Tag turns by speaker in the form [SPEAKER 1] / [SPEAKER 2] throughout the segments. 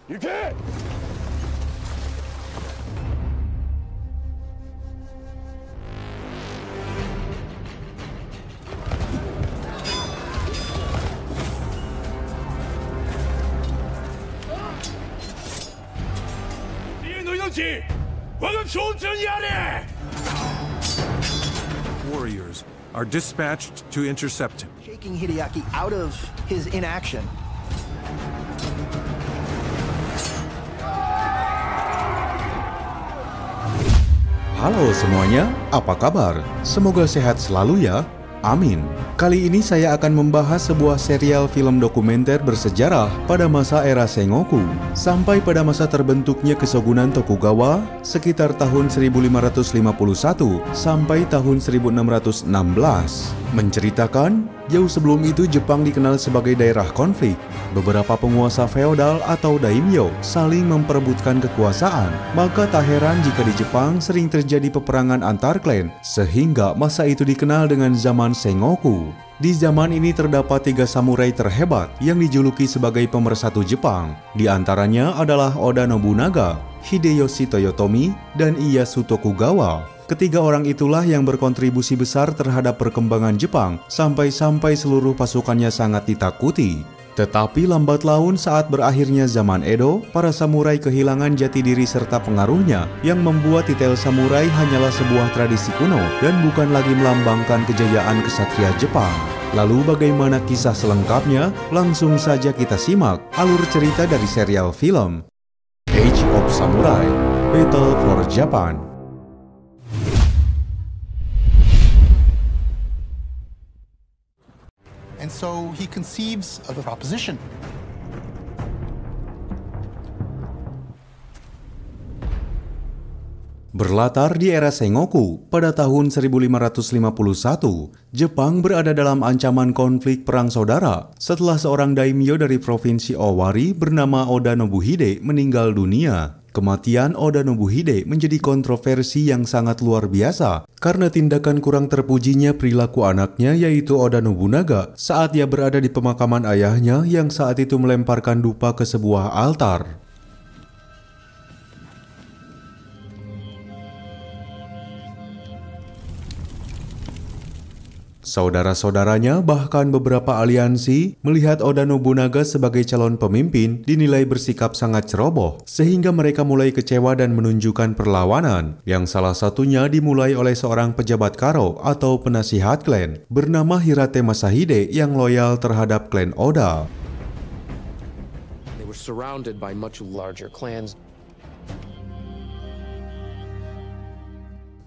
[SPEAKER 1] 行け。敌人の命、我が長者にあれ。
[SPEAKER 2] Warriors are dispatched to intercept him.
[SPEAKER 3] Shaking Hideaki out of his inaction.
[SPEAKER 4] Halo semuanya, apa kabar? Semoga sehat selalu ya. Amin. Kali ini saya akan membahas sebuah serial film dokumenter bersejarah pada masa era Sengoku sampai pada masa terbentuknya Kesogunan Tokugawa sekitar tahun 1551 sampai tahun 1616. Menceritakan, jauh sebelum itu Jepang dikenal sebagai daerah konflik. Beberapa penguasa feodal atau daimyo saling memperebutkan kekuasaan. Maka tak heran jika di Jepang sering terjadi peperangan antar klan, sehingga masa itu dikenal dengan zaman Sengoku. Di zaman ini terdapat 3 samurai terhebat yang dijuluki sebagai pemersatu Jepang. Di antaranya adalah Oda Nobunaga, Hideyoshi Toyotomi, dan Ieyasu Tokugawa. Ketiga orang itulah yang berkontribusi besar terhadap perkembangan Jepang sampai-sampai seluruh pasukannya sangat ditakuti. Tetapi lambat laun saat berakhirnya zaman Edo, para samurai kehilangan jati diri serta pengaruhnya yang membuat titel samurai hanyalah sebuah tradisi kuno dan bukan lagi melambangkan kejayaan kesatria Jepang. Lalu bagaimana kisah selengkapnya? Langsung saja kita simak alur cerita dari serial film Age of Samurai, Battle for Japan.
[SPEAKER 3] And so he conceives of a proposition.
[SPEAKER 4] Berlatar di era Sengoku, pada tahun 1551, Jepang berada dalam ancaman konflik perang saudara setelah seorang daimyo dari provinsi Owari bernama Oda Nobuhide meninggal dunia. Kematian Oda Nobuhide menjadi kontroversi yang sangat luar biasa karena tindakan kurang terpujinya perilaku anaknya yaitu Oda Nobunaga saat ia berada di pemakaman ayahnya yang saat itu melemparkan dupa ke sebuah altar. Saudara-saudaranya bahkan beberapa aliansi melihat Oda Nobunaga sebagai calon pemimpin dinilai bersikap sangat ceroboh sehingga mereka mulai kecewa dan menunjukkan perlawanan yang salah satunya dimulai oleh seorang pejabat karo atau penasihat klan bernama Hirate Masahide yang loyal terhadap klan Oda.
[SPEAKER 5] They were surrounded by much larger clans.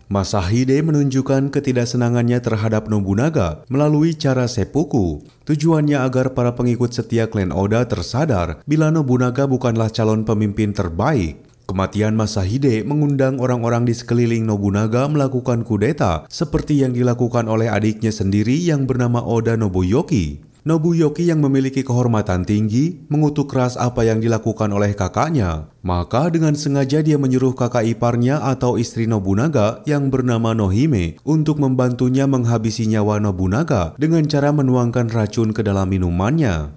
[SPEAKER 4] Masahide menunjukkan ketidaksenangannya terhadap Nobunaga melalui cara seppuku. Tujuannya agar para pengikut setia klan Oda tersadar bila Nobunaga bukanlah calon pemimpin terbaik. Kematian Masahide mengundang orang-orang di sekeliling Nobunaga melakukan kudeta seperti yang dilakukan oleh adiknya sendiri yang bernama Oda Nobuyoki. Nobuyoki yang memiliki kehormatan tinggi mengutuk keras apa yang dilakukan oleh kakaknya. Maka dengan sengaja dia menyuruh kakak iparnya atau istri Nobunaga yang bernama Nohime untuk membantunya menghabisi nyawa Nobunaga dengan cara menuangkan racun ke dalam minumannya.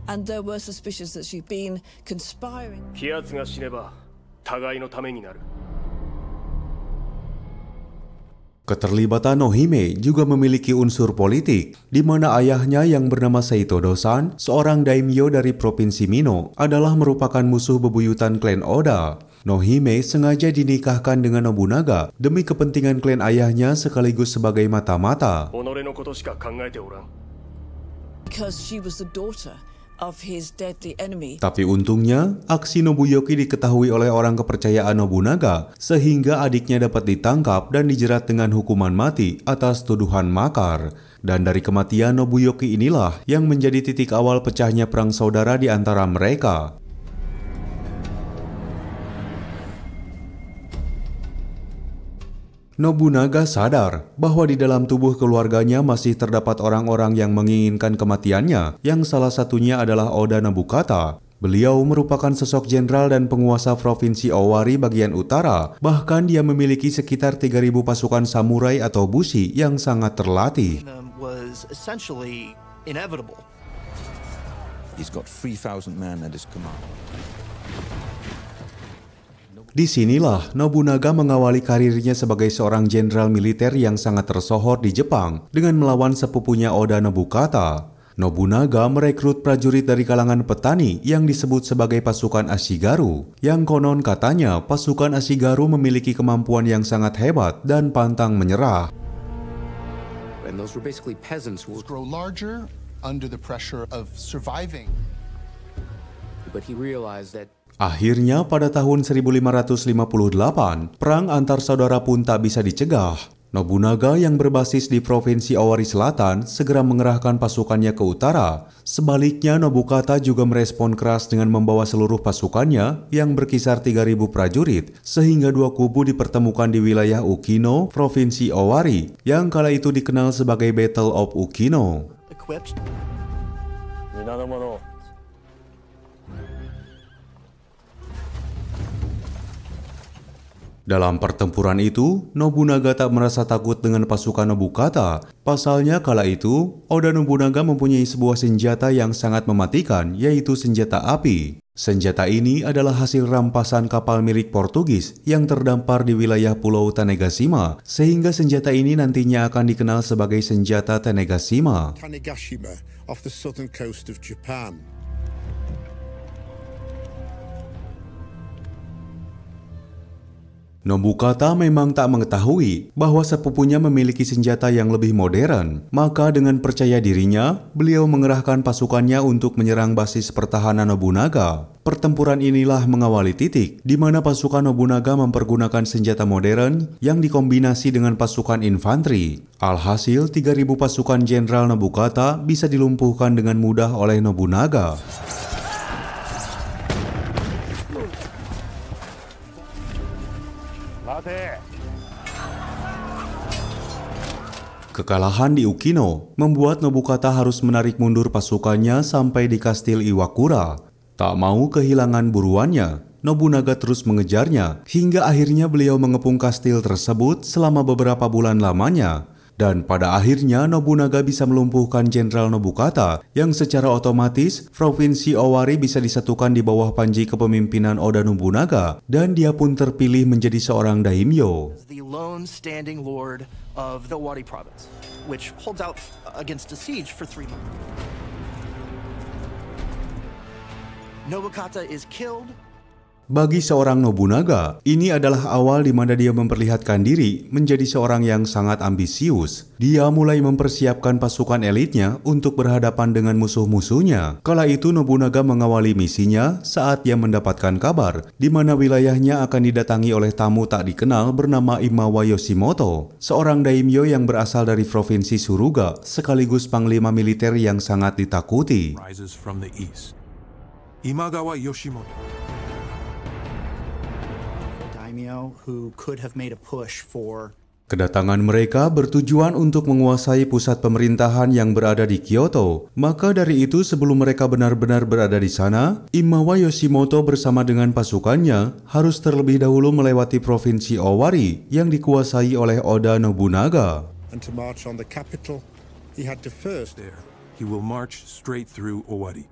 [SPEAKER 6] And there were suspicions that she'd been conspiring.
[SPEAKER 1] 気圧が死ねば互いのためになる。
[SPEAKER 4] Keterlibatan Nohime juga memiliki unsur politik, di mana ayahnya yang bernama Seito Dosan, seorang daimyo dari Provinsi Mino, adalah merupakan musuh bebuyutan klan Oda. Nohime sengaja dinikahkan dengan Nobunaga demi kepentingan klan ayahnya sekaligus sebagai mata-mata.
[SPEAKER 1] 己のことしか考えておらん。
[SPEAKER 6] Because she was the daughter of his deadly enemy.
[SPEAKER 4] Tapi untungnya, aksi Nobuyoki diketahui oleh orang kepercayaan Nobunaga, sehingga adiknya dapat ditangkap dan dijerat dengan hukuman mati atas tuduhan makar. Dan dari kematian Nobuyoki inilah yang menjadi titik awal pecahnya perang saudara di antara mereka. Nobunaga sadar bahwa di dalam tubuh keluarganya masih terdapat orang-orang yang menginginkan kematiannya, yang salah satunya adalah Oda Nobukata. Beliau merupakan sosok jenderal dan penguasa provinsi Owari bagian utara, bahkan dia memiliki sekitar 3.000 pasukan samurai atau bushi yang sangat terlatih.
[SPEAKER 3] Was essentially inevitable.
[SPEAKER 7] He's got 3,000 men at his command.
[SPEAKER 4] Disinilah Nobunaga mengawali karirnya sebagai seorang jenderal militer yang sangat tersohor di Jepang dengan melawan sepupunya Oda Nobukata. Nobunaga merekrut prajurit dari kalangan petani yang disebut sebagai pasukan Ashigaru, yang konon katanya pasukan Ashigaru memiliki kemampuan yang sangat hebat dan pantang menyerah.
[SPEAKER 5] And those were basically peasants who
[SPEAKER 3] Grow larger under the pressure of surviving.
[SPEAKER 5] but he realized that
[SPEAKER 4] Akhirnya pada tahun 1558, perang antar saudara pun tak bisa dicegah. Nobunaga yang berbasis di Provinsi Owari Selatan segera mengerahkan pasukannya ke utara. Sebaliknya, Nobukata juga merespon keras dengan membawa seluruh pasukannya yang berkisar 3.000 prajurit, sehingga dua kubu dipertemukan di wilayah Ukino, Provinsi Owari, yang kala itu dikenal sebagai Battle of Ukino.
[SPEAKER 3] Equipped.
[SPEAKER 4] Dalam pertempuran itu, Nobunaga tak merasa takut dengan pasukan Nobukata. Pasalnya kala itu, Oda Nobunaga mempunyai sebuah senjata yang sangat mematikan, yaitu senjata api. Senjata ini adalah hasil rampasan kapal milik Portugis yang terdampar di wilayah Pulau Tanegashima, sehingga senjata ini nantinya akan dikenal sebagai senjata Tanegashima.
[SPEAKER 7] Tanegashima off the southern coast of Japan.
[SPEAKER 4] Nobukata memang tak mengetahui bahwa sepupunya memiliki senjata yang lebih modern. Maka dengan percaya dirinya, beliau mengerahkan pasukannya untuk menyerang basis pertahanan Nobunaga. Pertempuran inilah mengawali titik di mana pasukan Nobunaga mempergunakan senjata modern yang dikombinasi dengan pasukan infanteri. Alhasil, 3.000 pasukan Jenderal Nobukata bisa dilumpuhkan dengan mudah oleh Nobunaga. Kekalahan di Ukino membuat Nobukata harus menarik mundur pasukannya sampai di Kastil Iwakura. Tak mau kehilangan buruannya, Nobunaga terus mengejarnya hingga akhirnya beliau mengepung kastil tersebut selama beberapa bulan lamanya. Dan pada akhirnya Nobunaga bisa melumpuhkan Jenderal Nobukata yang secara otomatis Provinsi Owari bisa disatukan di bawah panji kepemimpinan Oda Nobunaga dan dia pun terpilih menjadi seorang daimyo.
[SPEAKER 3] The lone standing lord of the Owari province, which holds out against a siege for 3 months. Nobukata is killed.
[SPEAKER 4] Bagi seorang Nobunaga, ini adalah awal di mana dia memperlihatkan diri menjadi seorang yang sangat ambisius. Dia mulai mempersiapkan pasukan elitnya untuk berhadapan dengan musuh-musuhnya. Kala itu Nobunaga mengawali misinya saat dia mendapatkan kabar di mana wilayahnya akan didatangi oleh tamu tak dikenal bernama Imawa Yoshimoto, seorang daimyo yang berasal dari Provinsi Suruga sekaligus panglima militer yang sangat ditakuti.
[SPEAKER 2] Rises from the east. Imagawa Yoshimoto.
[SPEAKER 3] Who could have made a push for.
[SPEAKER 4] Kedatangan mereka bertujuan untuk menguasai pusat pemerintahan yang berada di Kyoto. Maka dari itu sebelum mereka benar-benar berada di sana, Imawa Yoshimoto bersama dengan pasukannya harus terlebih dahulu melewati Provinsi Owari yang dikuasai oleh Oda Nobunaga.
[SPEAKER 7] And to march on the capital, he had to first.
[SPEAKER 2] There, he will march straight through Owari.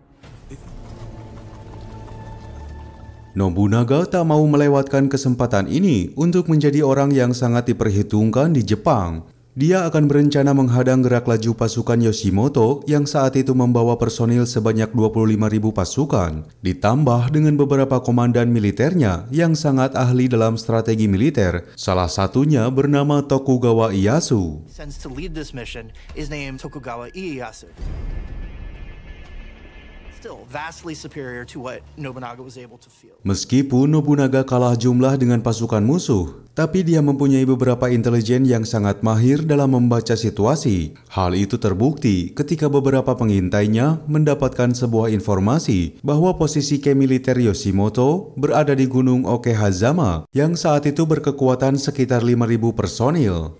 [SPEAKER 4] Nobunaga tak mau melewatkan kesempatan ini untuk menjadi orang yang sangat diperhitungkan di Jepang. Dia akan berencana menghadang gerak laju pasukan Yoshimoto yang saat itu membawa personil sebanyak 25.000 pasukan, ditambah dengan beberapa komandan militernya yang sangat ahli dalam strategi militer, salah satunya bernama Tokugawa Ieyasu.
[SPEAKER 3] Sends to lead this mission is named Tokugawa Ieyasu. Vastly superior to what Nobunaga was able to field.
[SPEAKER 4] Meskipun Nobunaga kalah jumlah dengan pasukan musuh, tapi dia mempunyai beberapa intelijen yang sangat mahir dalam membaca situasi. Hal itu terbukti ketika beberapa pengintainya mendapatkan sebuah informasi bahwa posisi camp militer Yoshimoto berada di Gunung Okehazama yang saat itu berkekuatan sekitar 5.000 personil.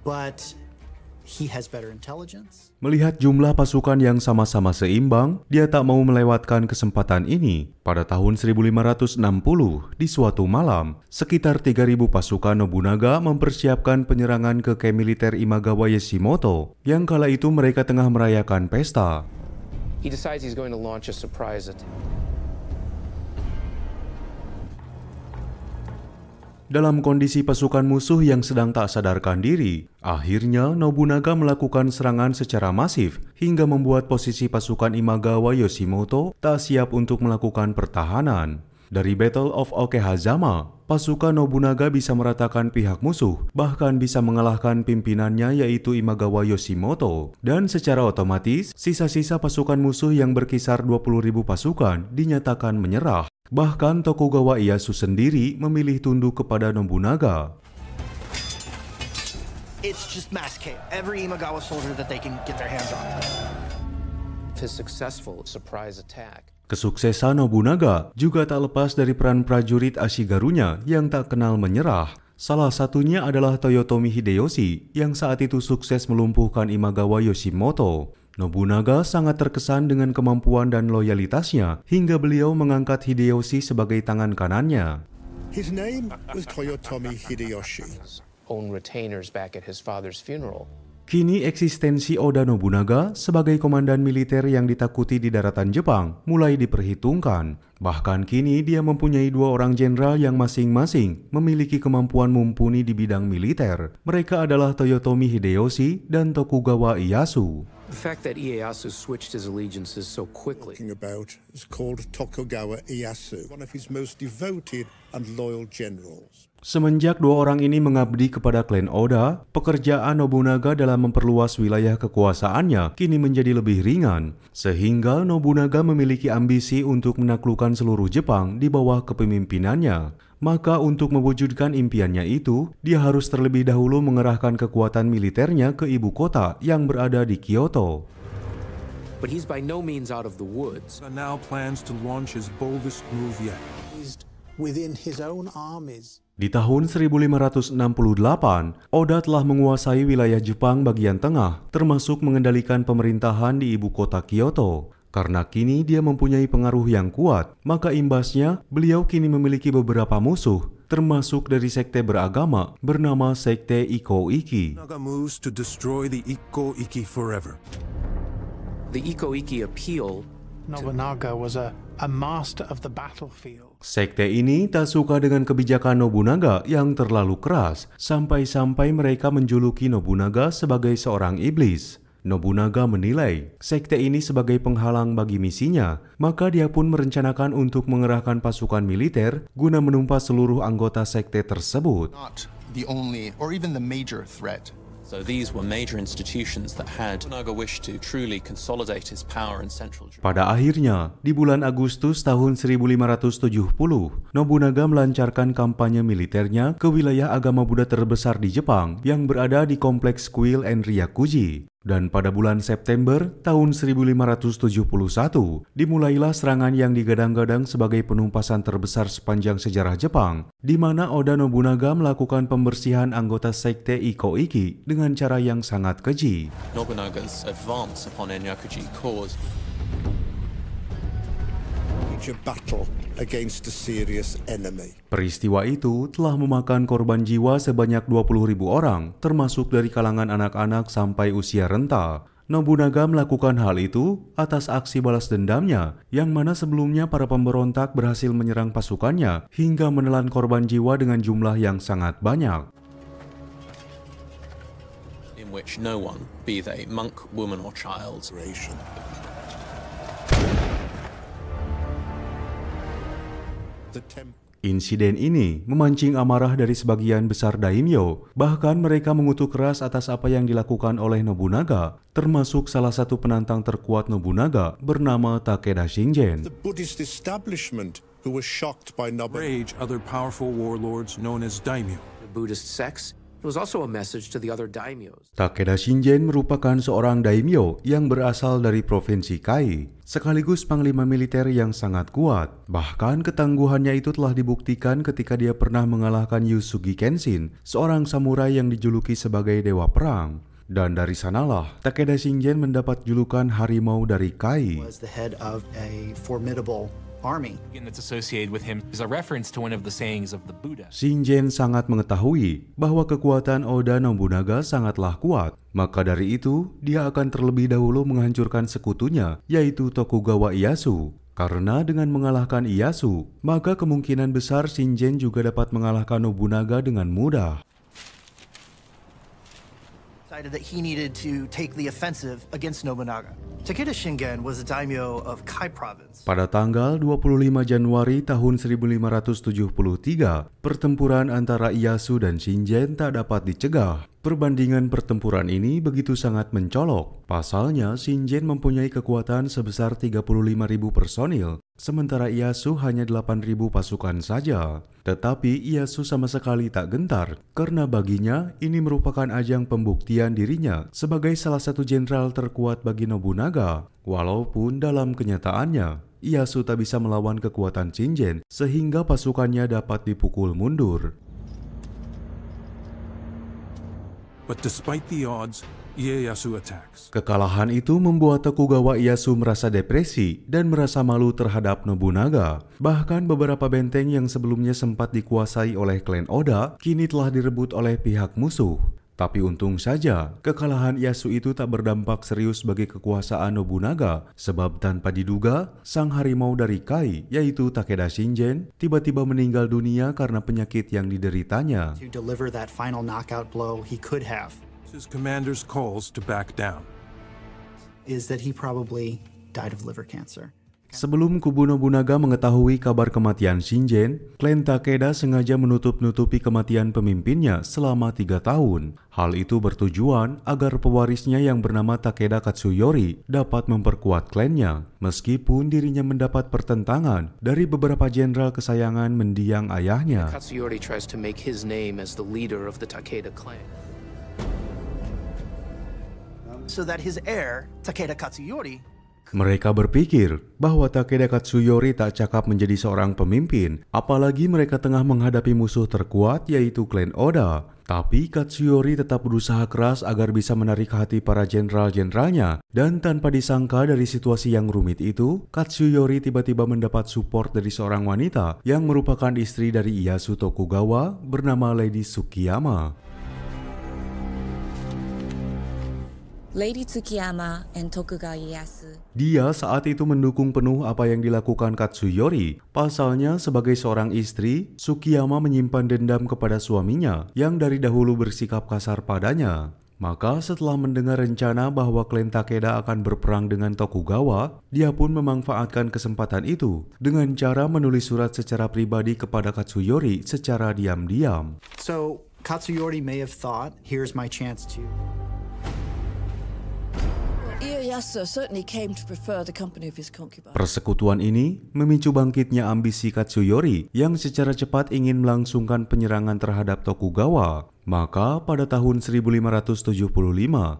[SPEAKER 3] But
[SPEAKER 8] He has better intelligence.
[SPEAKER 4] Melihat jumlah pasukan yang sama-sama seimbang, dia tak mau melewatkan kesempatan ini. Pada tahun 1560, di suatu malam, sekitar 3.000 pasukan Nobunaga mempersiapkan penyerangan ke camp militer Imagawa Yoshimoto, yang kala itu mereka tengah merayakan pesta.
[SPEAKER 5] He decides he's going to launch a surprise attack.
[SPEAKER 4] Dalam kondisi pasukan musuh yang sedang tak sadarkan diri, akhirnya Nobunaga melakukan serangan secara masif hingga membuat posisi pasukan Imagawa Yoshimoto tak siap untuk melakukan pertahanan. Dari Battle of Okehazama, pasukan Nobunaga bisa meratakan pihak musuh, bahkan bisa mengalahkan pimpinannya yaitu Imagawa Yoshimoto. Dan secara otomatis, sisa-sisa pasukan musuh yang berkisar 20.000 pasukan dinyatakan menyerah. Bahkan Tokugawa Ieyasu sendiri memilih tunduk kepada Nobunaga.
[SPEAKER 3] It's just mass chaos. Every Imagawa soldier that they can get their hands on.
[SPEAKER 5] His successful surprise attack.
[SPEAKER 4] Kesuksesan Nobunaga juga tak lepas dari peran prajurit Ashigarunya yang tak kenal menyerah. Salah satunya adalah Toyotomi Hideyoshi yang saat itu sukses melumpuhkan Imagawa Yoshimoto. Nobunaga sangat terkesan dengan kemampuan dan loyalitasnya hingga beliau mengangkat Hideyoshi sebagai tangan kanannya.
[SPEAKER 7] His name was Toyotomi Hideyoshi.
[SPEAKER 5] Own retainers back at his father's funeral.
[SPEAKER 4] Kini eksistensi Oda Nobunaga sebagai komandan militer yang ditakuti di daratan Jepang mulai diperhitungkan. Bahkan kini dia mempunyai 2 orang jenderal yang masing-masing memiliki kemampuan mumpuni di bidang militer. Mereka adalah Toyotomi Hideyoshi dan Tokugawa Ieyasu.
[SPEAKER 5] The fact that Ieyasu switched his allegiances so quickly
[SPEAKER 7] About is called Tokugawa Ieyasu, one of his most devoted and loyal generals.
[SPEAKER 4] Semenjak 2 orang ini mengabdi kepada klan Oda, pekerjaan Nobunaga dalam memperluas wilayah kekuasaannya kini menjadi lebih ringan, sehingga Nobunaga memiliki ambisi untuk menaklukkan seluruh Jepang di bawah kepemimpinannya. Maka untuk mewujudkan impiannya itu, dia harus terlebih dahulu mengerahkan kekuatan militernya ke ibu kota yang berada di Kyoto.
[SPEAKER 5] But he's by no means out of the woods.
[SPEAKER 2] Now plans to launch his boldest move yet.
[SPEAKER 8] Within his own armies.
[SPEAKER 4] Di tahun 1568, Oda telah menguasai wilayah Jepang bagian tengah, termasuk mengendalikan pemerintahan di ibu kota Kyoto. Karena kini dia mempunyai pengaruh yang kuat, maka imbasnya beliau kini memiliki beberapa musuh, termasuk dari sekte beragama bernama Sekte Iko-Iki.
[SPEAKER 2] Nobunaga moves to destroy the Iko-Iki forever.
[SPEAKER 5] The Iko-Iki appeal.
[SPEAKER 8] Nobunaga was a master of the battlefield.
[SPEAKER 4] Sekte ini tak suka dengan kebijakan Nobunaga yang terlalu keras, sampai-sampai mereka menjuluki Nobunaga sebagai seorang iblis. Nobunaga menilai sekte ini sebagai penghalang bagi misinya, maka dia pun merencanakan untuk mengerahkan pasukan militer guna menumpas seluruh anggota sekte tersebut.
[SPEAKER 9] Not the only or even the major threat.
[SPEAKER 10] So these were major institutions that had Nobunaga wished to truly consolidate his power in central Japan.
[SPEAKER 4] Pada akhirnya, di bulan Agustus tahun 1570, Nobunaga melancarkan kampanye militernya ke wilayah agama Buddha terbesar di Jepang yang berada di kompleks kuil Enryakuji. Dan pada bulan September tahun 1571, dimulailah serangan yang digadang-gadang sebagai penumpasan terbesar sepanjang sejarah Jepang, di mana Oda Nobunaga melakukan pembersihan anggota sekte Iko-Iki dengan cara yang sangat keji.
[SPEAKER 10] Nobunaga's advance upon Enryakuji caused
[SPEAKER 7] A battle against a serious enemy.
[SPEAKER 4] Peristiwa itu telah memakan korban jiwa sebanyak 20.000 orang, termasuk dari kalangan anak-anak sampai usia renta. Nobunaga melakukan hal itu atas aksi balas dendamnya, yang mana sebelumnya para pemberontak berhasil menyerang pasukannya hingga menelan korban jiwa dengan jumlah yang sangat banyak.
[SPEAKER 10] in which no one, be they monk, woman or child,
[SPEAKER 4] Insiden ini memancing amarah dari sebagian besar daimyo, bahkan mereka mengutuk keras atas apa yang dilakukan oleh Nobunaga, termasuk salah satu penantang terkuat Nobunaga bernama Takeda Shingen.
[SPEAKER 7] The Buddhist establishment who was shocked by Nobunaga.
[SPEAKER 2] Other powerful warlords known as daimyo.
[SPEAKER 5] The Buddhist sects. It was also a message to the other daimyos.
[SPEAKER 4] Takeda Shingen merupakan seorang daimyo yang berasal dari provinsi Kai, sekaligus panglima militer yang sangat kuat. Bahkan ketangguhannya itu telah dibuktikan ketika dia pernah mengalahkan Yusugi Kenshin, seorang samurai yang dijuluki sebagai dewa perang. Dan dari sanalah Takeda Shingen mendapat julukan harimau dari Kai.
[SPEAKER 11] Was the head of a formidable army.
[SPEAKER 12] That's associated with him is a reference to one of the sayings of the Buddha.
[SPEAKER 4] Shingen sangat mengetahui bahwa kekuatan Oda Nobunaga sangatlah kuat. Maka dari itu, dia akan terlebih dahulu menghancurkan sekutunya, yaitu Tokugawa Ieyasu. Karena dengan mengalahkan Ieyasu, maka kemungkinan besar Shingen juga dapat mengalahkan Nobunaga dengan mudah.
[SPEAKER 3] Decided that he needed to take the offensive against Nobunaga. Takeda Shingen was a daimyo of Kai province.
[SPEAKER 4] Pada tanggal 25 Januari tahun 1573, pertempuran antara Ieyasu dan Shingen tak dapat dicegah. Perbandingan pertempuran ini begitu sangat mencolok. Pasalnya, Shingen mempunyai kekuatan sebesar 35.000 personil, sementara Ieyasu hanya 8.000 pasukan saja. Tetapi Ieyasu sama sekali tak gentar, karena baginya ini merupakan ajang pembuktian dirinya sebagai salah satu jenderal terkuat bagi Nobunaga. Walaupun dalam kenyataannya, Ieyasu tak bisa melawan kekuatan Shingen, sehingga pasukannya dapat dipukul mundur.
[SPEAKER 2] But despite the odds, Ieyasu attacks.
[SPEAKER 4] Kekalahan itu membuat Tokugawa Ieyasu merasa depresi dan merasa malu terhadap Nobunaga. Bahkan beberapa benteng yang sebelumnya sempat dikuasai oleh klan Oda, kini telah direbut oleh pihak musuh. Tapi untung saja, kekalahan Ieyasu itu tak berdampak serius bagi kekuasaan Nobunaga, sebab tanpa diduga, sang harimau dari Kai, yaitu Takeda Shingen, tiba-tiba meninggal dunia karena penyakit yang dideritanya.
[SPEAKER 11] To deliver that final knockout blow he could have.
[SPEAKER 2] His commander's calls to back down.
[SPEAKER 11] Is that he probably died of liver cancer.
[SPEAKER 4] Sebelum kubu Nobunaga mengetahui kabar kematian Shingen, klan Takeda sengaja menutup-nutupi kematian pemimpinnya selama 3 tahun. Hal itu bertujuan agar pewarisnya yang bernama Takeda Katsuyori dapat memperkuat klannya, meskipun dirinya mendapat pertentangan dari beberapa jenderal kesayangan mendiang ayahnya.
[SPEAKER 5] Katsuyori tries to make his name as the leader of the Takeda clan.
[SPEAKER 3] So that his heir, Takeda Katsuyori,
[SPEAKER 4] mereka berpikir bahwa Takeda Katsuyori tak cakap menjadi seorang pemimpin, apalagi mereka tengah menghadapi musuh terkuat yaitu klan Oda. Tapi Katsuyori tetap berusaha keras agar bisa menarik hati para jenderal-jenderalnya. Dan tanpa disangka dari situasi yang rumit itu, Katsuyori tiba-tiba mendapat support dari seorang wanita yang merupakan istri dari Ieyasu Tokugawa bernama Lady Tsukiyama.
[SPEAKER 6] Lady Tsukiyama and Tokugawa Ieyasu.
[SPEAKER 4] Dia saat itu mendukung penuh apa yang dilakukan Katsuyori. Pasalnya sebagai seorang istri, Tsukiyama menyimpan dendam kepada suaminya yang dari dahulu bersikap kasar padanya. Maka setelah mendengar rencana bahwa klan Takeda akan berperang dengan Tokugawa, dia pun memanfaatkan kesempatan itu dengan cara menulis surat secara pribadi kepada Katsuyori secara diam-diam.
[SPEAKER 11] So, Katsuyori may have thought, here's my chance to...
[SPEAKER 6] Ieyasu certainly came to prefer the company of his concubine.
[SPEAKER 4] Persekutuan ini memicu bangkitnya ambisi Katsuyori yang secara cepat ingin melangsungkan penyerangan terhadap Tokugawa. Maka pada tahun 1575,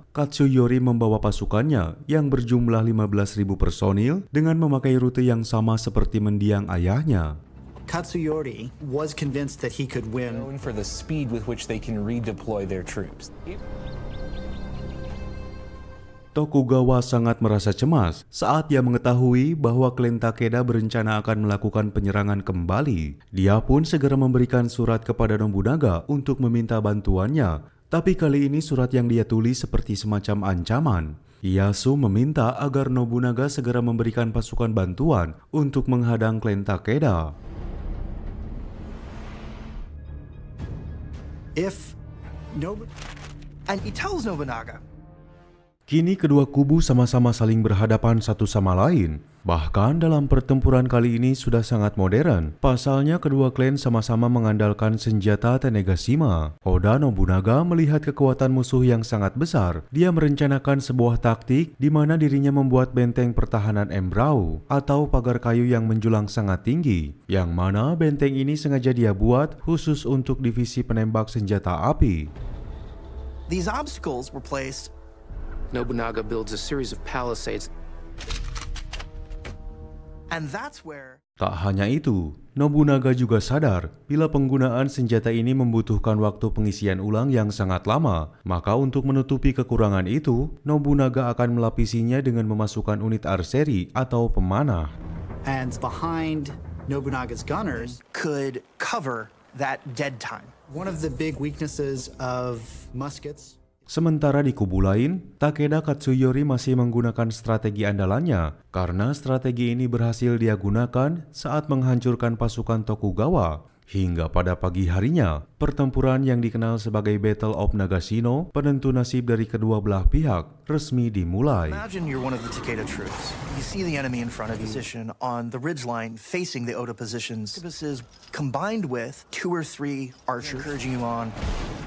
[SPEAKER 4] Katsuyori membawa pasukannya yang berjumlah 15.000 personil dengan memakai rute yang sama seperti mendiang ayahnya.
[SPEAKER 11] Katsuyori was convinced that he could win.
[SPEAKER 12] Known for the speed with which they can redeploy their troops.
[SPEAKER 4] Tokugawa sangat merasa cemas saat dia mengetahui bahwa klan Takeda berencana akan melakukan penyerangan kembali. Dia pun segera memberikan surat kepada Nobunaga untuk meminta bantuannya. Tapi kali ini surat yang dia tulis seperti semacam ancaman. Ieyasu meminta agar Nobunaga segera memberikan pasukan bantuan untuk menghadang klan Takeda.
[SPEAKER 3] And he tells Nobunaga,
[SPEAKER 4] kini kedua kubu sama-sama saling berhadapan satu sama lain. Bahkan dalam pertempuran kali ini sudah sangat modern. Pasalnya kedua klan sama-sama mengandalkan senjata Tenegashima. Oda Nobunaga melihat kekuatan musuh yang sangat besar. Dia merencanakan sebuah taktik di mana dirinya membuat benteng pertahanan Embrau atau pagar kayu yang menjulang sangat tinggi. Yang mana benteng ini sengaja dia buat khusus untuk divisi penembak senjata api.
[SPEAKER 3] These obstacles were placed.
[SPEAKER 5] Nobunaga builds a series of palisades.
[SPEAKER 3] And that's where
[SPEAKER 4] Tak hanya itu, Nobunaga juga sadar bila penggunaan senjata ini membutuhkan waktu pengisian ulang yang sangat lama. Maka untuk menutupi kekurangan itu, Nobunaga akan melapisinya dengan memasukkan unit arteri atau pemanah.
[SPEAKER 11] And behind Nobunaga's gunners
[SPEAKER 3] could cover that dead time.
[SPEAKER 11] One of the big weaknesses of muskets.
[SPEAKER 4] Sementara di kubu lain, Takeda Katsuyori masih menggunakan strategi andalannya karena strategi ini berhasil dia gunakan saat menghancurkan pasukan Tokugawa. Hingga pada pagi harinya, pertempuran yang dikenal sebagai Battle of Nagashino, penentu nasib dari kedua belah pihak, resmi dimulai.
[SPEAKER 3] Imagine you're one of the Takeda troops. You see the enemy in front of you, position on the ridgeline facing the Oda positions. This is combined with 2 or 3 archers urging you on,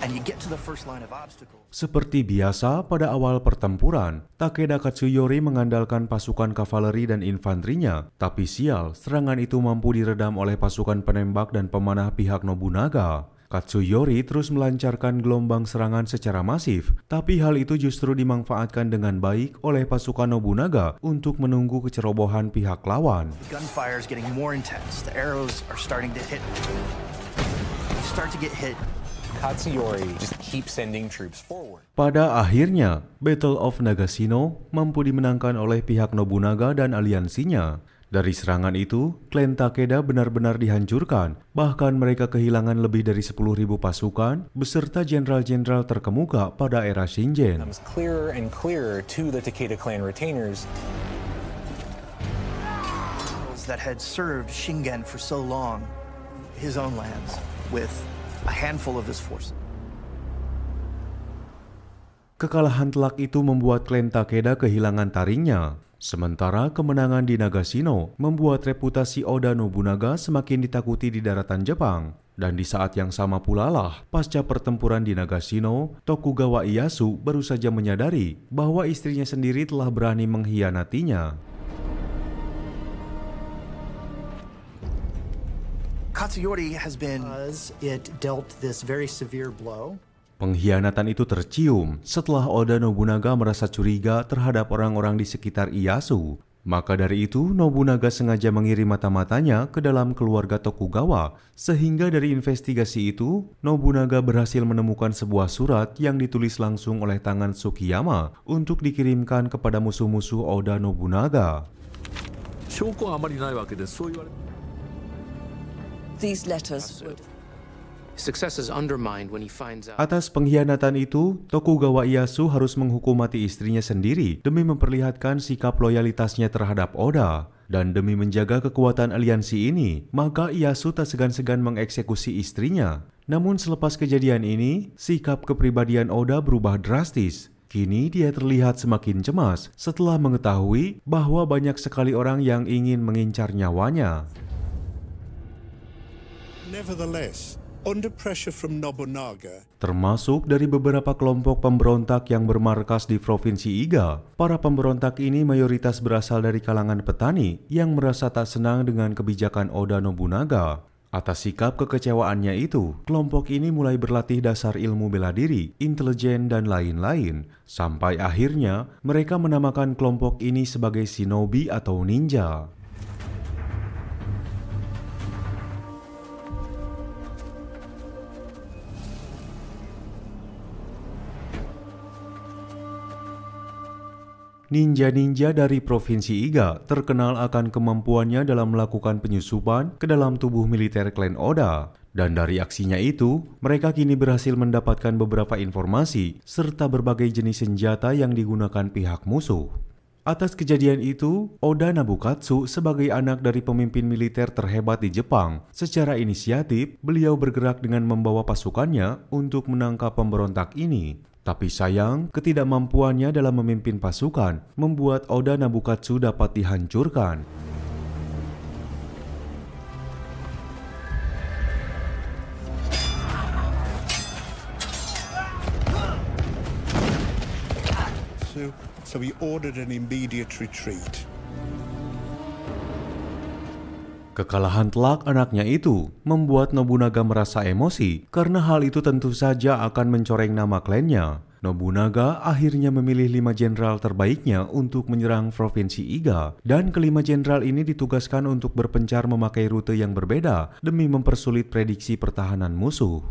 [SPEAKER 3] and you get to the first line of obstacles.
[SPEAKER 4] Seperti biasa pada awal pertempuran, Takeda Katsuyori mengandalkan pasukan kavaleri dan infanterinya, tapi sial, serangan itu mampu diredam oleh pasukan penembak dan pemanah pihak Nobunaga. Katsuyori terus melancarkan gelombang serangan secara masif, tapi hal itu justru dimanfaatkan dengan baik oleh pasukan Nobunaga untuk menunggu kecerobohan pihak lawan.
[SPEAKER 3] The gunfire is getting more intense. The arrows are starting to hit. You start to get hit.
[SPEAKER 12] Katsuyori just keeps sending troops forward.
[SPEAKER 4] Pada akhirnya, Battle of Nagashino mampu dimenangkan oleh pihak Nobunaga dan aliansinya. Dari serangan itu, klan Takeda benar-benar dihancurkan, bahkan mereka kehilangan lebih dari 10.000 pasukan beserta jenderal-jenderal terkemuka pada era Shingen.
[SPEAKER 12] It becomes clearer and clearer to the Takeda clan retainers
[SPEAKER 3] that had served Shingen for so long, his own lands, with a handful of his forces.
[SPEAKER 4] Kekalahan telak itu membuat klan Takeda kehilangan taringnya. Sementara kemenangan di Nagashino membuat reputasi Oda Nobunaga semakin ditakuti di daratan Jepang. Dan di saat yang sama pula lah, pasca pertempuran di Nagashino, Tokugawa Ieyasu baru saja menyadari bahwa istrinya sendiri telah berani mengkhianatinya.
[SPEAKER 3] Katsuyori has been
[SPEAKER 11] it dealt this very severe blow.
[SPEAKER 4] Pengkhianatan itu tercium setelah Oda Nobunaga merasa curiga terhadap orang-orang di sekitar Ieyasu. Maka dari itu, Nobunaga sengaja mengirim mata-matanya ke dalam keluarga Tokugawa. Sehingga dari investigasi itu, Nobunaga berhasil menemukan sebuah surat yang ditulis langsung oleh tangan Tsukiyama untuk dikirimkan kepada musuh-musuh Oda Nobunaga.
[SPEAKER 6] These letters would...
[SPEAKER 5] Success is undermined when he finds out.
[SPEAKER 4] Atas pengkhianatan itu, Tokugawa Ieyasu harus menghukum mati istrinya sendiri demi memperlihatkan sikap loyalitasnya terhadap Oda. Dan demi menjaga kekuatan aliansi ini, maka Ieyasu tak segan-segan mengeksekusi istrinya. Namun selepas kejadian ini, sikap kepribadian Oda berubah drastis. Kini dia terlihat semakin cemas setelah mengetahui bahwa banyak sekali orang yang ingin mengincar nyawanya.
[SPEAKER 7] Nevertheless, under pressure from Nobunaga,
[SPEAKER 4] termasuk dari beberapa kelompok pemberontak yang bermarkas di Provinsi Iga. Para pemberontak ini mayoritas berasal dari kalangan petani yang merasa tak senang dengan kebijakan Oda Nobunaga. Atas sikap kekecewaannya itu, kelompok ini mulai berlatih dasar ilmu bela diri, intelijen, dan lain-lain. Sampai akhirnya, mereka menamakan kelompok ini sebagai shinobi atau ninja. Ninja-ninja dari Provinsi Iga terkenal akan kemampuannya dalam melakukan penyusupan ke dalam tubuh militer klan Oda. Dan dari aksinya itu, mereka kini berhasil mendapatkan beberapa informasi serta berbagai jenis senjata yang digunakan pihak musuh. Atas kejadian itu, Oda Nabukatsu sebagai anak dari pemimpin militer terhebat di Jepang, secara inisiatif beliau bergerak dengan membawa pasukannya untuk menangkap pemberontak ini. Tapi sayang, ketidakmampuannya dalam memimpin pasukan membuat Oda Nabukatsu dapat dihancurkan.
[SPEAKER 7] So he ordered an immediate retreat.
[SPEAKER 4] Kekalahan telak anaknya itu membuat Nobunaga merasa emosi karena hal itu tentu saja akan mencoreng nama klannya. Nobunaga akhirnya memilih 5 jenderal terbaiknya untuk menyerang provinsi Iga, dan kelima jenderal ini ditugaskan untuk berpencar memakai rute yang berbeda demi mempersulit prediksi pertahanan musuh.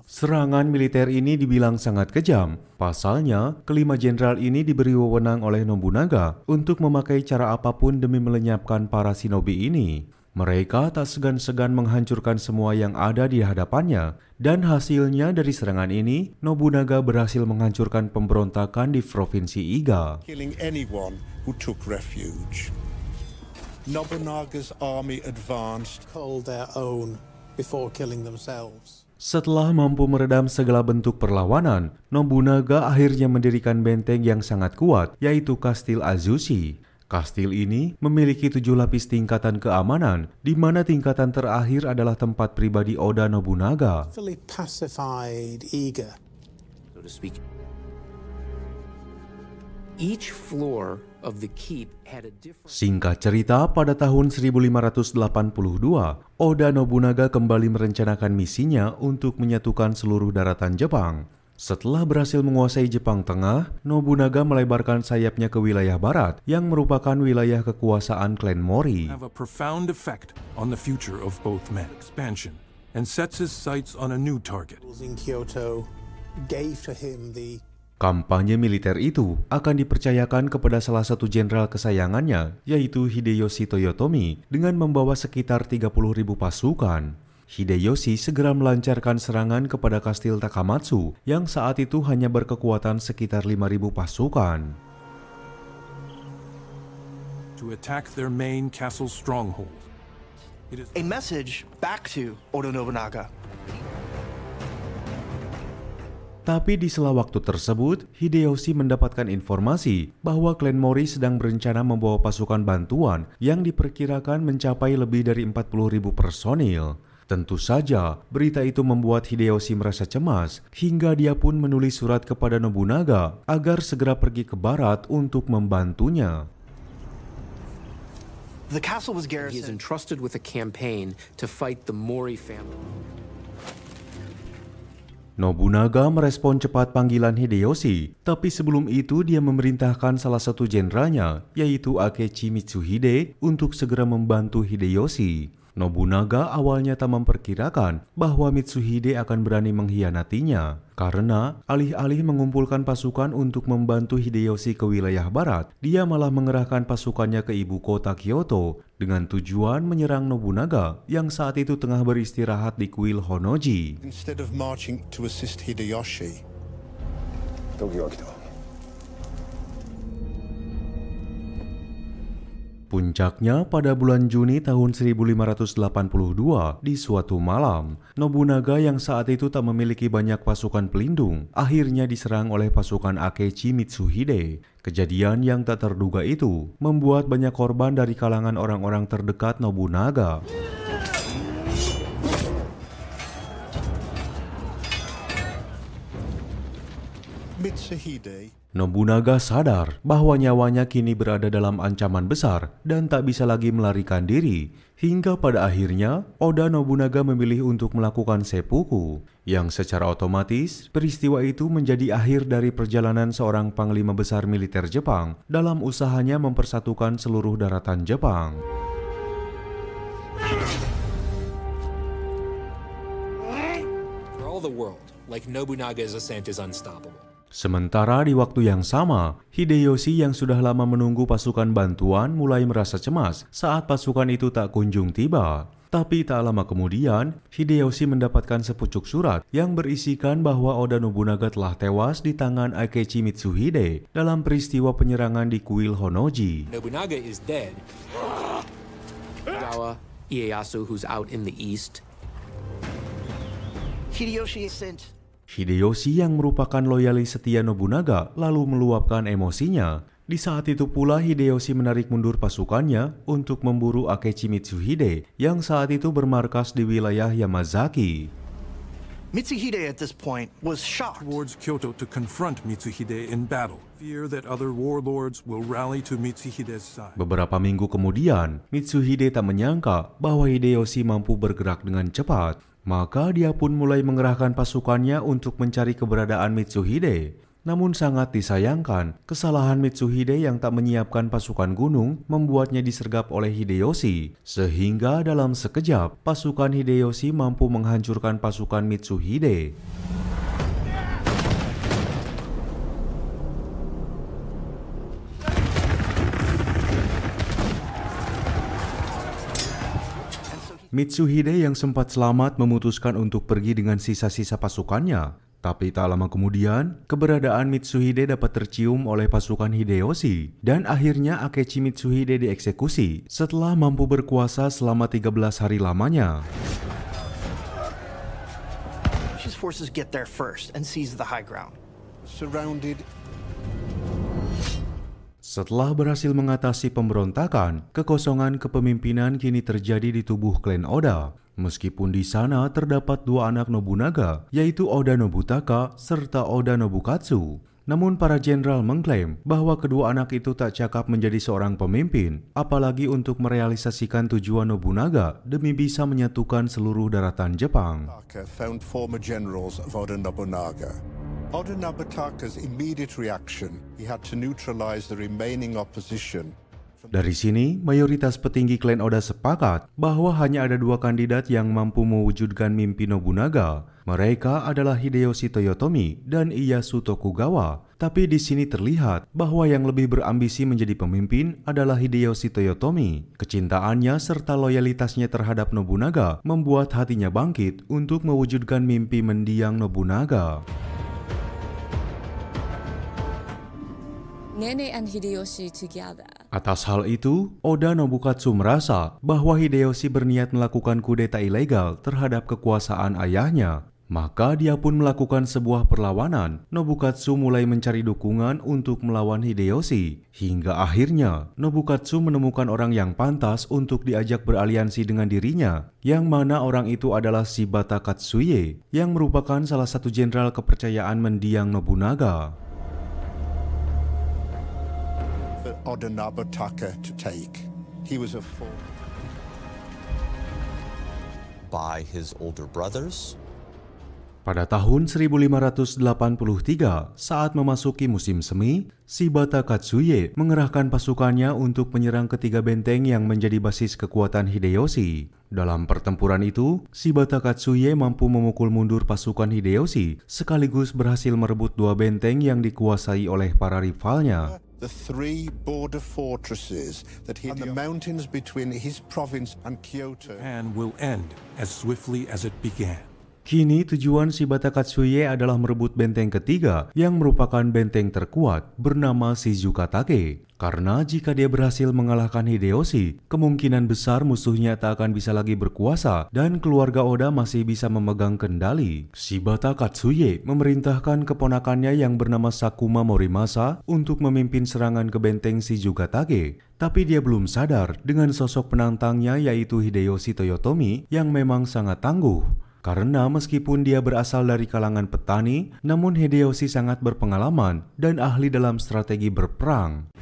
[SPEAKER 4] Serangan militer ini dibilang sangat kejam. Pasalnya, kelima jenderal ini diberi wewenang oleh Nobunaga untuk memakai cara apapun demi melenyapkan para shinobi ini. Mereka tak segan-segan menghancurkan semua yang ada di hadapannya, dan hasilnya dari serangan ini, Nobunaga berhasil menghancurkan pemberontakan di provinsi Iga.
[SPEAKER 7] Killing anyone who took refuge. Nobunaga's army advanced,
[SPEAKER 8] called their own before killing themselves.
[SPEAKER 4] Setelah mampu meredam segala bentuk perlawanan, Nobunaga akhirnya mendirikan benteng yang sangat kuat, yaitu Kastil Azuchi. Kastil ini memiliki 7 lapis tingkatan keamanan, di mana tingkatan terakhir adalah tempat pribadi Oda Nobunaga.
[SPEAKER 8] Pacified Iga,
[SPEAKER 5] so to speak. Each floor of the keep had a different...
[SPEAKER 4] Singkat cerita, pada tahun 1582, Oda Nobunaga kembali merencanakan misinya untuk menyatukan seluruh daratan Jepang. Setelah berhasil menguasai Jepang Tengah, Nobunaga melebarkan sayapnya ke wilayah barat yang merupakan wilayah kekuasaan klan Mori.
[SPEAKER 2] Have a profound effect on the future of both men. Expansion and sets his sights on a new target.
[SPEAKER 8] In Kyoto gave to him the
[SPEAKER 4] Kampanye militer itu akan dipercayakan kepada salah satu jenderal kesayangannya, yaitu Hideyoshi Toyotomi, dengan membawa sekitar 30.000 pasukan. Hideyoshi segera melancarkan serangan kepada Kastil Takamatsu yang saat itu hanya berkekuatan sekitar 5.000 pasukan.
[SPEAKER 2] To attack their main castle stronghold.
[SPEAKER 3] A message back to Oda Nobunaga.
[SPEAKER 4] Tapi di sela waktu tersebut, Hideyoshi mendapatkan informasi bahwa klan Mori sedang berencana membawa pasukan bantuan yang diperkirakan mencapai lebih dari 40.000 personil. Tentu saja, berita itu membuat Hideyoshi merasa cemas, hingga dia pun menulis surat kepada Nobunaga agar segera pergi ke barat untuk membantunya.
[SPEAKER 3] The castle was
[SPEAKER 5] He is
[SPEAKER 3] garrisoned.
[SPEAKER 5] entrusted with a campaign to fight the Mori family.
[SPEAKER 4] Nobunaga merespon cepat panggilan Hideyoshi, tapi sebelum itu dia memerintahkan salah satu jenderalnya, yaitu Akechi Mitsuhide, untuk segera membantu Hideyoshi. Nobunaga awalnya tak memperkirakan bahwa Mitsuhide akan berani mengkhianatinya, karena alih-alih mengumpulkan pasukan untuk membantu Hideyoshi ke wilayah barat, dia malah mengerahkan pasukannya ke ibu kota Kyoto dengan tujuan menyerang Nobunaga yang saat itu tengah beristirahat di kuil Honnoji.
[SPEAKER 7] instead of marching to assist Hideyoshi.
[SPEAKER 4] Puncaknya pada bulan Juni tahun 1582 di suatu malam, Nobunaga yang saat itu tak memiliki banyak pasukan pelindung akhirnya diserang oleh pasukan Akechi Mitsuhide. Kejadian yang tak terduga itu membuat banyak korban dari kalangan orang-orang terdekat Nobunaga.
[SPEAKER 7] Mitsuhide
[SPEAKER 4] Nobunaga sadar bahwa nyawanya kini berada dalam ancaman besar dan tak bisa lagi melarikan diri. Hingga pada akhirnya, Oda Nobunaga memilih untuk melakukan seppuku, yang secara otomatis peristiwa itu menjadi akhir dari perjalanan seorang panglima besar militer Jepang dalam usahanya mempersatukan seluruh daratan Jepang.
[SPEAKER 12] For all the world, like Nobunaga's ascent is unstoppable.
[SPEAKER 4] Sementara di waktu yang sama, Hideyoshi yang sudah lama menunggu pasukan bantuan mulai merasa cemas saat pasukan itu tak kunjung tiba. Tapi tak lama kemudian, Hideyoshi mendapatkan sepucuk surat yang berisikan bahwa Oda Nobunaga telah tewas di tangan Akechi Mitsuhide dalam peristiwa penyerangan di kuil Honnoji.
[SPEAKER 12] Nobunaga is dead.
[SPEAKER 5] Tokugawa Ieyasu, who's out in the east.
[SPEAKER 3] Hideyoshi sent
[SPEAKER 4] Hideyoshi yang merupakan loyalis setia Nobunaga lalu meluapkan emosinya. Di saat itu pula Hideyoshi menarik mundur pasukannya untuk memburu Akechi Mitsuhide yang saat itu bermarkas di wilayah Yamazaki.
[SPEAKER 3] Mitsuhide at this point was shocked.
[SPEAKER 2] Towards Kyoto to confront Mitsuhide in battle, fear that other warlords will rally to Mitsuhide's side.
[SPEAKER 4] Beberapa minggu kemudian, Mitsuhide tak menyangka bahwa Hideyoshi mampu bergerak dengan cepat. Maka dia pun mulai mengerahkan pasukannya untuk mencari keberadaan Mitsuhide. Namun sangat disayangkan, kesalahan Mitsuhide yang tak menyiapkan pasukan gunung membuatnya disergap oleh Hideyoshi. Sehingga dalam sekejap, pasukan Hideyoshi mampu menghancurkan pasukan Mitsuhide. Mitsuhide yang sempat selamat memutuskan untuk pergi dengan sisa-sisa pasukannya. Tapi tak lama kemudian, keberadaan Mitsuhide dapat tercium oleh pasukan Hideyoshi. Dan akhirnya Akechi Mitsuhide dieksekusi setelah mampu berkuasa selama 13 hari lamanya.
[SPEAKER 3] His forces get there first and seize the high ground.
[SPEAKER 7] Surrounded.
[SPEAKER 4] Setelah berhasil mengatasi pemberontakan, kekosongan kepemimpinan kini terjadi di tubuh klan Oda. Meskipun di sana terdapat dua anak Nobunaga, yaitu Oda Nobutaka serta Oda Nobukatsu. Namun para jenderal mengklaim bahwa kedua anak itu tak cakap menjadi seorang pemimpin, apalagi untuk merealisasikan tujuan Nobunaga demi bisa menyatukan seluruh daratan Jepang.
[SPEAKER 7] Found former generals of Oda Nobunaga. Oda Nobutaka's immediate reaction, he had to neutralize the remaining opposition.
[SPEAKER 4] Dari sini, mayoritas petinggi klan Oda sepakat bahwa hanya ada dua kandidat yang mampu mewujudkan mimpi Nobunaga. Mereka adalah Hideyoshi Toyotomi dan Ieyasu Tokugawa. Tapi di sini terlihat bahwa yang lebih berambisi menjadi pemimpin adalah Hideyoshi Toyotomi. Kecintaannya serta loyalitasnya terhadap Nobunaga membuat hatinya bangkit untuk mewujudkan mimpi mendiang Nobunaga.
[SPEAKER 6] Nene and Hideyoshi together.
[SPEAKER 4] Atas hal itu, Oda Nobukatsu merasa bahwa Hideyoshi berniat melakukan kudeta ilegal terhadap kekuasaan ayahnya. Maka dia pun melakukan sebuah perlawanan. Nobukatsu mulai mencari dukungan untuk melawan Hideyoshi. Hingga akhirnya, Nobukatsu menemukan orang yang pantas untuk diajak beraliansi dengan dirinya. Yang mana orang itu adalah Shibata Katsuie, yang merupakan salah satu jenderal kepercayaan mendiang Nobunaga.
[SPEAKER 7] Oda Nobutaka to take. He was a fool.
[SPEAKER 13] By his older brothers.
[SPEAKER 4] Pada tahun 1583, saat memasuki musim semi, Shibata Katsuie mengerahkan pasukannya untuk menyerang ketiga benteng yang menjadi basis kekuatan Hideyoshi. Dalam pertempuran itu, Shibata Katsuie mampu memukul mundur pasukan Hideyoshi, sekaligus berhasil merebut dua benteng yang dikuasai oleh para rivalnya.
[SPEAKER 7] The three border fortresses that hid the mountains between his province and Kyoto.
[SPEAKER 2] And will end as swiftly as it began.
[SPEAKER 4] Kini tujuan Shibata Katsuie adalah merebut benteng ketiga yang merupakan benteng terkuat bernama Shizukatake. Karena jika dia berhasil mengalahkan Hideyoshi, kemungkinan besar musuhnya tak akan bisa lagi berkuasa dan keluarga Oda masih bisa memegang kendali. Shibata Katsuie memerintahkan keponakannya yang bernama Sakuma Morimasa untuk memimpin serangan ke benteng Shizukatake. Tapi dia belum sadar dengan sosok penantangnya yaitu Hideyoshi Toyotomi yang memang sangat tangguh. Karena meskipun dia berasal dari kalangan petani, namun Hideyoshi sangat berpengalaman dan ahli dalam strategi berperang.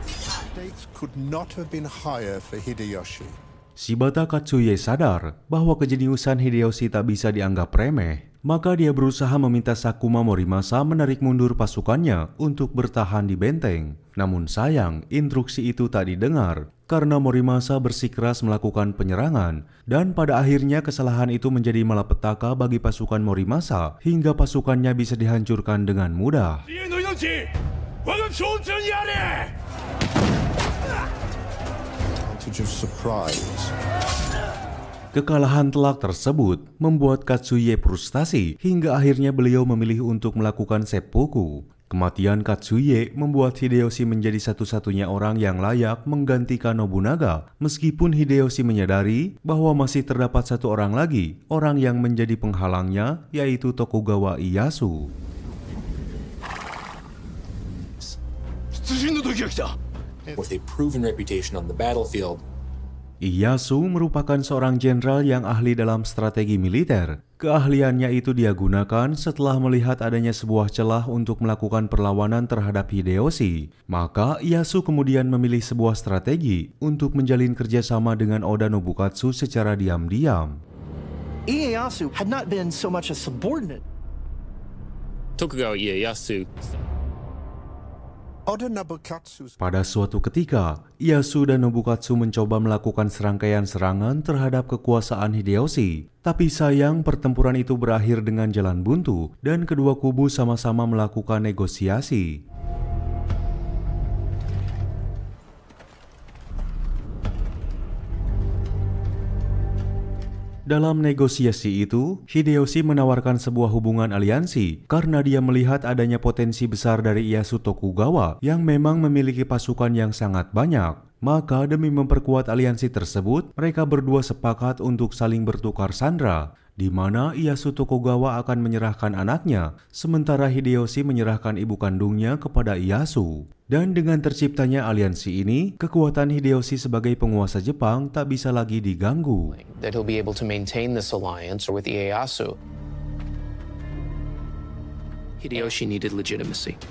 [SPEAKER 7] Stakes could not have been higher for Hideyoshi.
[SPEAKER 4] Shibata Katsuie sadar bahwa kejeniusan Hideyoshi tak bisa dianggap remeh. Maka dia berusaha meminta Sakuma Morimasa menarik mundur pasukannya untuk bertahan di benteng. Namun sayang, instruksi itu tak didengar karena Morimasa bersikeras melakukan penyerangan. Dan pada akhirnya kesalahan itu menjadi malapetaka bagi pasukan Morimasa hingga pasukannya bisa dihancurkan dengan mudah. Kekalahan telak tersebut membuat Katsuie frustasi hingga akhirnya beliau memilih untuk melakukan seppuku. Kematian Katsuie membuat Hideyoshi menjadi satu-satunya orang yang layak menggantikan Nobunaga, meskipun Hideyoshi menyadari bahwa masih terdapat satu orang lagi, orang yang menjadi penghalangnya, yaitu Tokugawa Ieyasu.
[SPEAKER 12] With a proven reputation on the battlefield,
[SPEAKER 4] Ieyasu merupakan seorang jenderal yang ahli dalam strategi militer. Keahliannya itu dia gunakan setelah melihat adanya sebuah celah untuk melakukan perlawanan terhadap Hideyoshi. Maka Ieyasu kemudian memilih sebuah strategi untuk menjalin kerjasama dengan Oda Nobukatsu secara diam-diam.
[SPEAKER 3] Ieyasu had not been so much a subordinate.
[SPEAKER 1] Tokugawa Ieyasu.
[SPEAKER 4] Pada suatu ketika, Ieyasu dan Nobukatsu mencoba melakukan serangkaian serangan terhadap kekuasaan Hideyoshi. Tapi sayang pertempuran itu berakhir dengan jalan buntu dan kedua kubu sama-sama melakukan negosiasi. Dalam negosiasi itu, Hideyoshi menawarkan sebuah hubungan aliansi karena dia melihat adanya potensi besar dari Ieyasu Tokugawa yang memang memiliki pasukan yang sangat banyak. Maka demi memperkuat aliansi tersebut, mereka berdua sepakat untuk saling bertukar sandera, di mana Ieyasu Tokugawa akan menyerahkan anaknya, sementara Hideyoshi menyerahkan ibu kandungnya kepada Ieyasu. Dan dengan terciptanya aliansi ini, kekuatan Hideyoshi sebagai penguasa Jepang tak bisa lagi diganggu.
[SPEAKER 5] That he'll be able to maintain this alliance with Ieyasu. Hideyoshi needed legitimacy.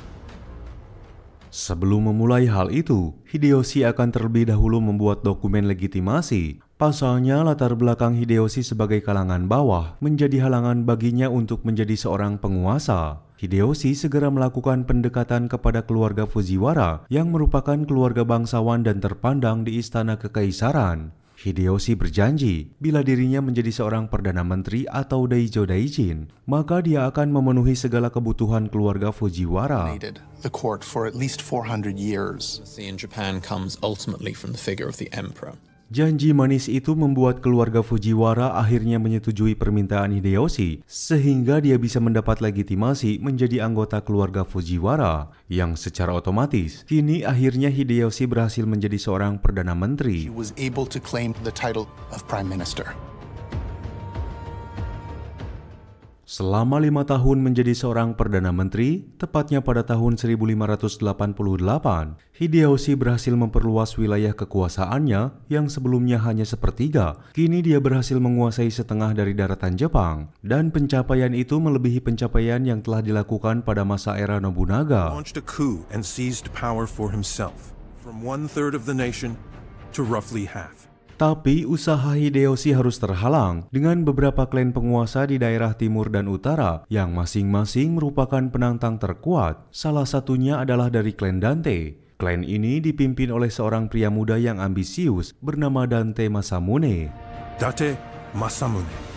[SPEAKER 4] Sebelum memulai hal itu, Hideyoshi akan terlebih dahulu membuat dokumen legitimasi. Pasalnya, latar belakang Hideyoshi sebagai kalangan bawah menjadi halangan baginya untuk menjadi seorang penguasa. Hideyoshi segera melakukan pendekatan kepada keluarga Fujiwara yang merupakan keluarga bangsawan dan terpandang di istana kekaisaran. Hideyoshi berjanji bila dirinya menjadi seorang perdana menteri atau Daijo Daijin, maka dia akan memenuhi segala kebutuhan keluarga Fujiwara.
[SPEAKER 9] The court for at least 400 years.
[SPEAKER 10] In Japan comes ultimately from the figure of the emperor.
[SPEAKER 4] Janji manis itu membuat keluarga Fujiwara akhirnya menyetujui permintaan Hideyoshi, sehingga dia bisa mendapat legitimasi menjadi anggota keluarga Fujiwara, yang secara otomatis kini akhirnya Hideyoshi berhasil menjadi seorang perdana menteri.
[SPEAKER 9] He was able to claim the title of prime minister.
[SPEAKER 4] Selama 5 tahun menjadi seorang perdana menteri, tepatnya pada tahun 1588, Hideyoshi berhasil memperluas wilayah kekuasaannya yang sebelumnya hanya sepertiga. Kini dia berhasil menguasai setengah dari daratan Jepang, dan pencapaian itu melebihi pencapaian yang telah dilakukan pada masa era Nobunaga.
[SPEAKER 2] Launched a coup and seized power for himself, from 1/3 of the nation to roughly half.
[SPEAKER 4] Tapi usaha Hideyoshi harus terhalang dengan beberapa klan penguasa di daerah timur dan utara yang masing-masing merupakan penantang terkuat. Salah satunya adalah dari klan Dante. Klan ini dipimpin oleh seorang pria muda yang ambisius bernama Dante Masamune.
[SPEAKER 2] Date Masamune.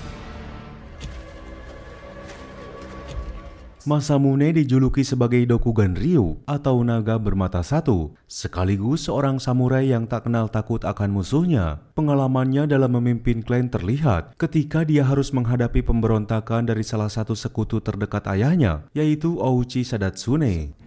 [SPEAKER 4] Masamune dijuluki sebagai Dokugan Ryu atau naga bermata satu, sekaligus seorang samurai yang tak kenal takut akan musuhnya. Pengalamannya dalam memimpin klan terlihat ketika dia harus menghadapi pemberontakan dari salah satu sekutu terdekat ayahnya, yaitu Ouchi Sadatsune.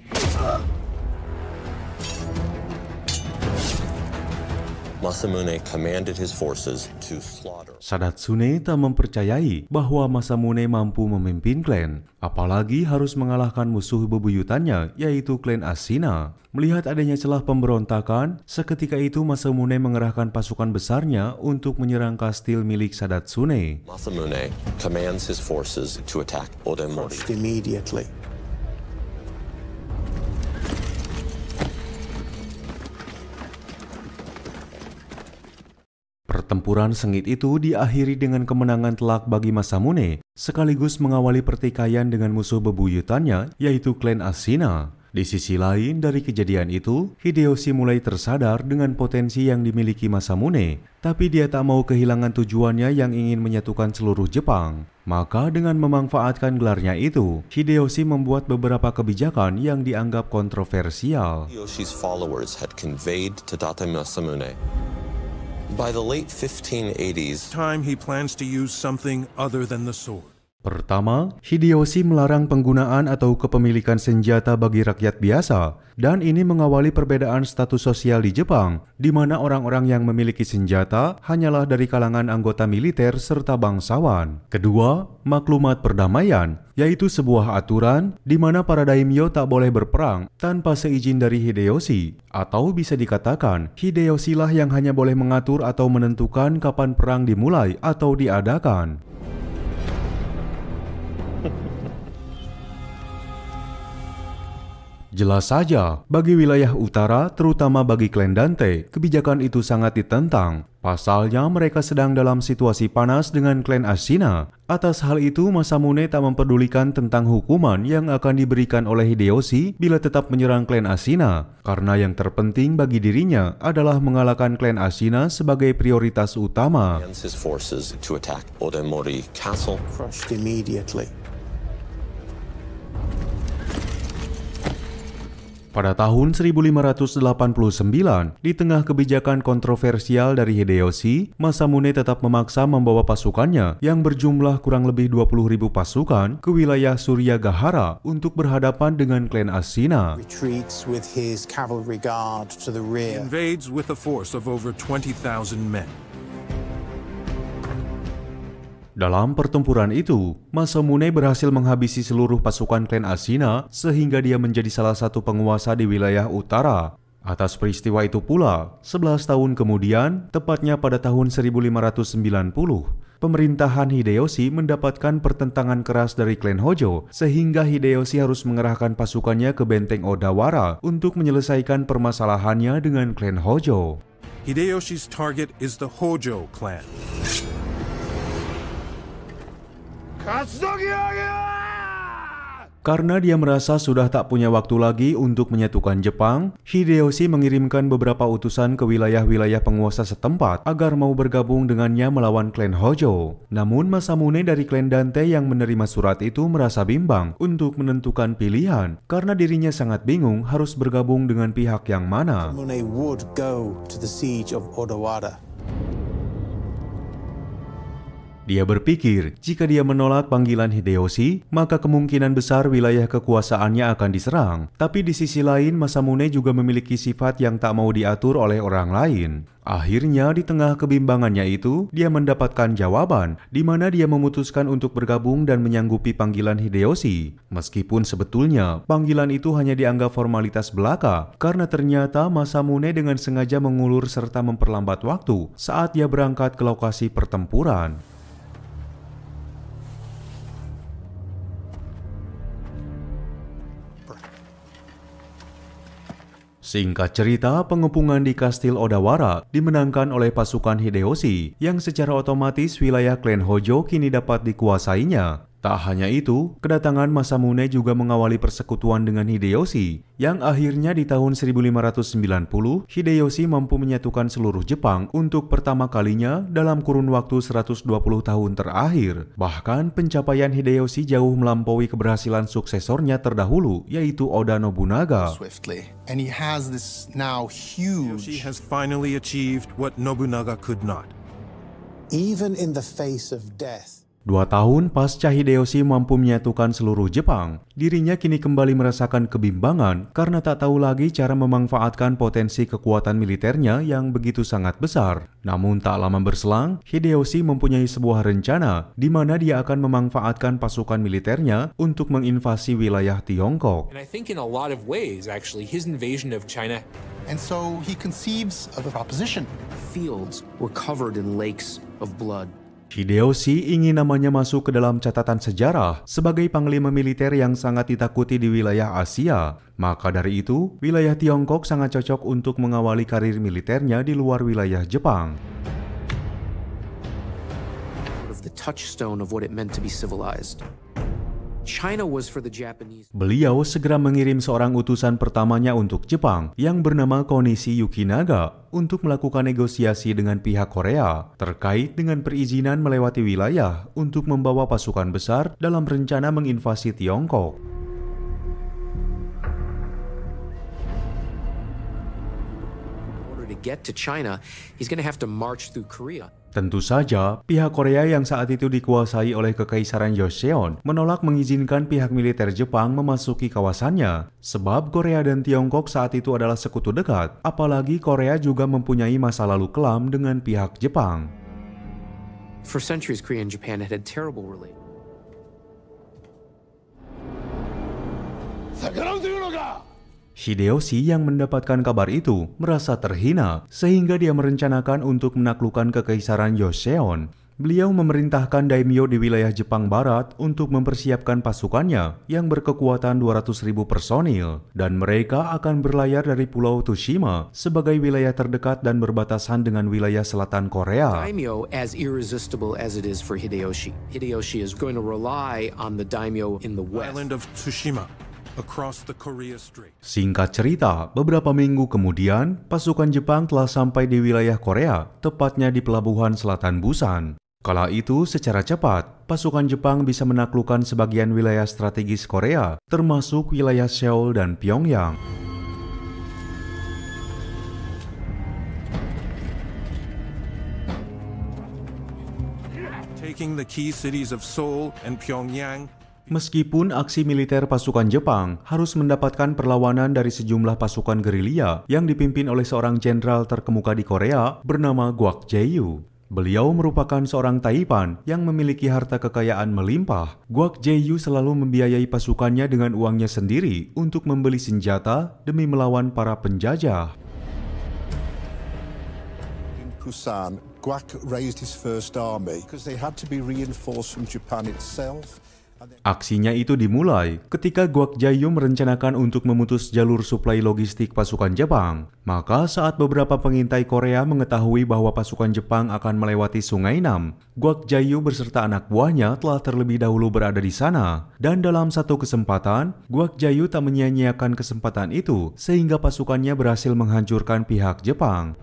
[SPEAKER 13] Masamune commanded his forces to slaughter.
[SPEAKER 4] Sadatsune tak mempercayai bahwa Masamune mampu memimpin klan, apalagi harus mengalahkan musuh bebuyutannya, yaitu klan Ashina. Melihat adanya celah pemberontakan, seketika itu Masamune mengerahkan pasukan besarnya untuk menyerang kastil milik Sadatsune.
[SPEAKER 13] Masamune commands his forces to attack Odemori.
[SPEAKER 9] Immediately.
[SPEAKER 4] Pertempuran sengit itu diakhiri dengan kemenangan telak bagi Masamune, sekaligus mengawali pertikaian dengan musuh bebuyutannya, yaitu klan Ashina. Di sisi lain dari kejadian itu, Hideyoshi mulai tersadar dengan potensi yang dimiliki Masamune, tapi dia tak mau kehilangan tujuannya yang ingin menyatukan seluruh Jepang. Maka dengan memanfaatkan gelarnya itu, Hideyoshi membuat beberapa kebijakan yang dianggap kontroversial.
[SPEAKER 13] Hideyoshi's followers had conveyed to Date Masamune. By the late 1580s,
[SPEAKER 2] Time he plans to use something other than the sword.
[SPEAKER 4] Pertama, Hideyoshi melarang penggunaan atau kepemilikan senjata bagi rakyat biasa, dan ini mengawali perbedaan status sosial di Jepang, di mana orang-orang yang memiliki senjata hanyalah dari kalangan anggota militer serta bangsawan. Kedua, maklumat perdamaian, yaitu sebuah aturan di mana para daimyo tak boleh berperang tanpa seizin dari Hideyoshi, atau bisa dikatakan Hideyoshi lah yang hanya boleh mengatur atau menentukan kapan perang dimulai atau diadakan. Jelas saja, bagi wilayah utara, terutama bagi klan Dante, kebijakan itu sangat ditentang. Pasalnya, mereka sedang dalam situasi panas dengan klan Ashina. Atas hal itu, Masamune tak mempedulikan tentang hukuman yang akan diberikan oleh Hideyoshi bila tetap menyerang klan Ashina, karena yang terpenting bagi dirinya adalah mengalahkan klan Ashina sebagai prioritas utama.
[SPEAKER 13] His forces to attack Odemori Castle.
[SPEAKER 9] Crushed immediately.
[SPEAKER 4] Pada tahun 1589, di tengah kebijakan kontroversial dari Hideyoshi, Masamune tetap memaksa membawa pasukannya yang berjumlah kurang lebih 20.000 pasukan ke wilayah Suryagahara untuk berhadapan dengan klan Ashina.
[SPEAKER 9] Retreats with his cavalry guard to the rear.
[SPEAKER 2] Invades with a force of over 20,000 men.
[SPEAKER 4] Dalam pertempuran itu, Masamune berhasil menghabisi seluruh pasukan klan Ashina sehingga dia menjadi salah satu penguasa di wilayah utara. Atas peristiwa itu pula, 11 tahun kemudian, tepatnya pada tahun 1590, pemerintahan Hideyoshi mendapatkan pertentangan keras dari klan Hojo, sehingga Hideyoshi harus mengerahkan pasukannya ke benteng Odawara untuk menyelesaikan permasalahannya dengan klan Hojo.
[SPEAKER 2] Hideyoshi's target is the Hojo clan.
[SPEAKER 4] Karena dia merasa sudah tak punya waktu lagi untuk menyatukan Jepang, Hideyoshi mengirimkan beberapa utusan ke wilayah-wilayah penguasa setempat agar mau bergabung dengannya melawan klan Hojo. Namun Masamune dari klan Dante yang menerima surat itu merasa bimbang untuk menentukan pilihan karena dirinya sangat bingung harus bergabung dengan pihak yang mana.
[SPEAKER 9] Masamune would go to the siege of Odawara.
[SPEAKER 4] Dia berpikir, jika dia menolak panggilan Hideyoshi, maka kemungkinan besar wilayah kekuasaannya akan diserang. Tapi di sisi lain, Masamune juga memiliki sifat yang tak mau diatur oleh orang lain. Akhirnya, di tengah kebimbangannya itu, dia mendapatkan jawaban, di mana dia memutuskan untuk bergabung dan menyanggupi panggilan Hideyoshi. Meskipun sebetulnya, panggilan itu hanya dianggap formalitas belaka, karena ternyata Masamune dengan sengaja mengulur serta memperlambat waktu saat dia berangkat ke lokasi pertempuran. Singkat cerita, pengepungan di Kastil Odawara dimenangkan oleh pasukan Hideyoshi, yang secara otomatis wilayah klan Hojo kini dapat dikuasainya. Tak hanya itu, kedatangan Masamune juga mengawali persekutuan dengan Hideyoshi, yang akhirnya di tahun 1590, Hideyoshi mampu menyatukan seluruh Jepang untuk pertama kalinya dalam kurun waktu 120 tahun terakhir. Bahkan pencapaian Hideyoshi jauh melampaui keberhasilan suksesornya terdahulu, yaitu Oda Nobunaga.
[SPEAKER 9] And he has this now huge.
[SPEAKER 2] Hideyoshi has finally achieved what Nobunaga could not.
[SPEAKER 9] Even in the face of death.
[SPEAKER 4] 2 tahun pasca Hideyoshi mampu menyatukan seluruh Jepang, dirinya kini kembali merasakan kebimbangan karena tak tahu lagi cara memanfaatkan potensi kekuatan militernya yang begitu sangat besar. Namun tak lama berselang, Hideyoshi mempunyai sebuah rencana di mana dia akan memanfaatkan pasukan militernya untuk menginvasi wilayah Tiongkok.
[SPEAKER 12] And I think in a lot of ways, actually, his invasion of China.
[SPEAKER 9] And so he conceives of a proposition.
[SPEAKER 5] Fields were covered in lakes of blood.
[SPEAKER 4] Hideyoshi ingin namanya masuk ke dalam catatan sejarah sebagai panglima militer yang sangat ditakuti di wilayah Asia. Maka dari itu, wilayah Tiongkok sangat cocok untuk mengawali karir militernya di luar wilayah Jepang.
[SPEAKER 5] The touchstone of what it meant to be civilized. China was for the Japanese.
[SPEAKER 4] Beliau segera mengirim seorang utusan pertamanya untuk Jepang yang bernama Konishi Yukinaga untuk melakukan negosiasi dengan pihak Korea terkait dengan perizinan melewati wilayah untuk membawa pasukan besar dalam rencana menginvasi Tiongkok.
[SPEAKER 5] In order to get to China, he's going to have to march through Korea.
[SPEAKER 4] Tentu saja, pihak Korea yang saat itu dikuasai oleh Kekaisaran Joseon menolak mengizinkan pihak militer Jepang memasuki kawasannya, sebab Korea dan Tiongkok saat itu adalah sekutu dekat, apalagi Korea juga mempunyai masa lalu kelam dengan pihak Jepang.
[SPEAKER 5] For centuries, Korea and Japan had had terrible relations.
[SPEAKER 4] Hideyoshi yang mendapatkan kabar itu merasa terhina sehingga dia merencanakan untuk menaklukkan Kekaisaran Joseon. Beliau memerintahkan daimyo di wilayah Jepang Barat untuk mempersiapkan pasukannya yang berkekuatan 200.000 personil dan mereka akan berlayar dari Pulau Tsushima sebagai wilayah terdekat dan berbatasan dengan wilayah selatan Korea.
[SPEAKER 5] Daimyo, as irresistible as it is for Hideyoshi, Hideyoshi is going to rely on the daimyo in the west.
[SPEAKER 2] Island of Tsushima. Across the Korea Strait.
[SPEAKER 4] Singkat cerita, beberapa minggu kemudian, pasukan Jepang telah sampai di wilayah Korea, tepatnya di pelabuhan selatan Busan. Kala itu, secara cepat, pasukan Jepang bisa menaklukkan sebagian wilayah strategis Korea, termasuk wilayah Seoul dan Pyongyang.
[SPEAKER 2] Taking the key cities of Seoul and Pyongyang.
[SPEAKER 4] Meskipun aksi militer pasukan Jepang harus mendapatkan perlawanan dari sejumlah pasukan gerilya yang dipimpin oleh seorang jenderal terkemuka di Korea bernama Gwak Jae-yu. Beliau merupakan seorang taipan yang memiliki harta kekayaan melimpah. Gwak Jae-yu selalu membiayai pasukannya dengan uangnya sendiri untuk membeli senjata demi melawan para penjajah.
[SPEAKER 7] In Busan, Gwak raised his first army because they had to be reinforced from Japan itself.
[SPEAKER 4] Aksinya itu dimulai ketika Gwak Jae-yu merencanakan untuk memutus jalur suplai logistik pasukan Jepang. Maka saat beberapa pengintai Korea mengetahui bahwa pasukan Jepang akan melewati Sungai Nam, Gwak Jae-yu beserta anak buahnya telah terlebih dahulu berada di sana. Dan dalam satu kesempatan, Gwak Jae-yu tak menyia-nyiakan kesempatan itu sehingga pasukannya berhasil menghancurkan pihak Jepang.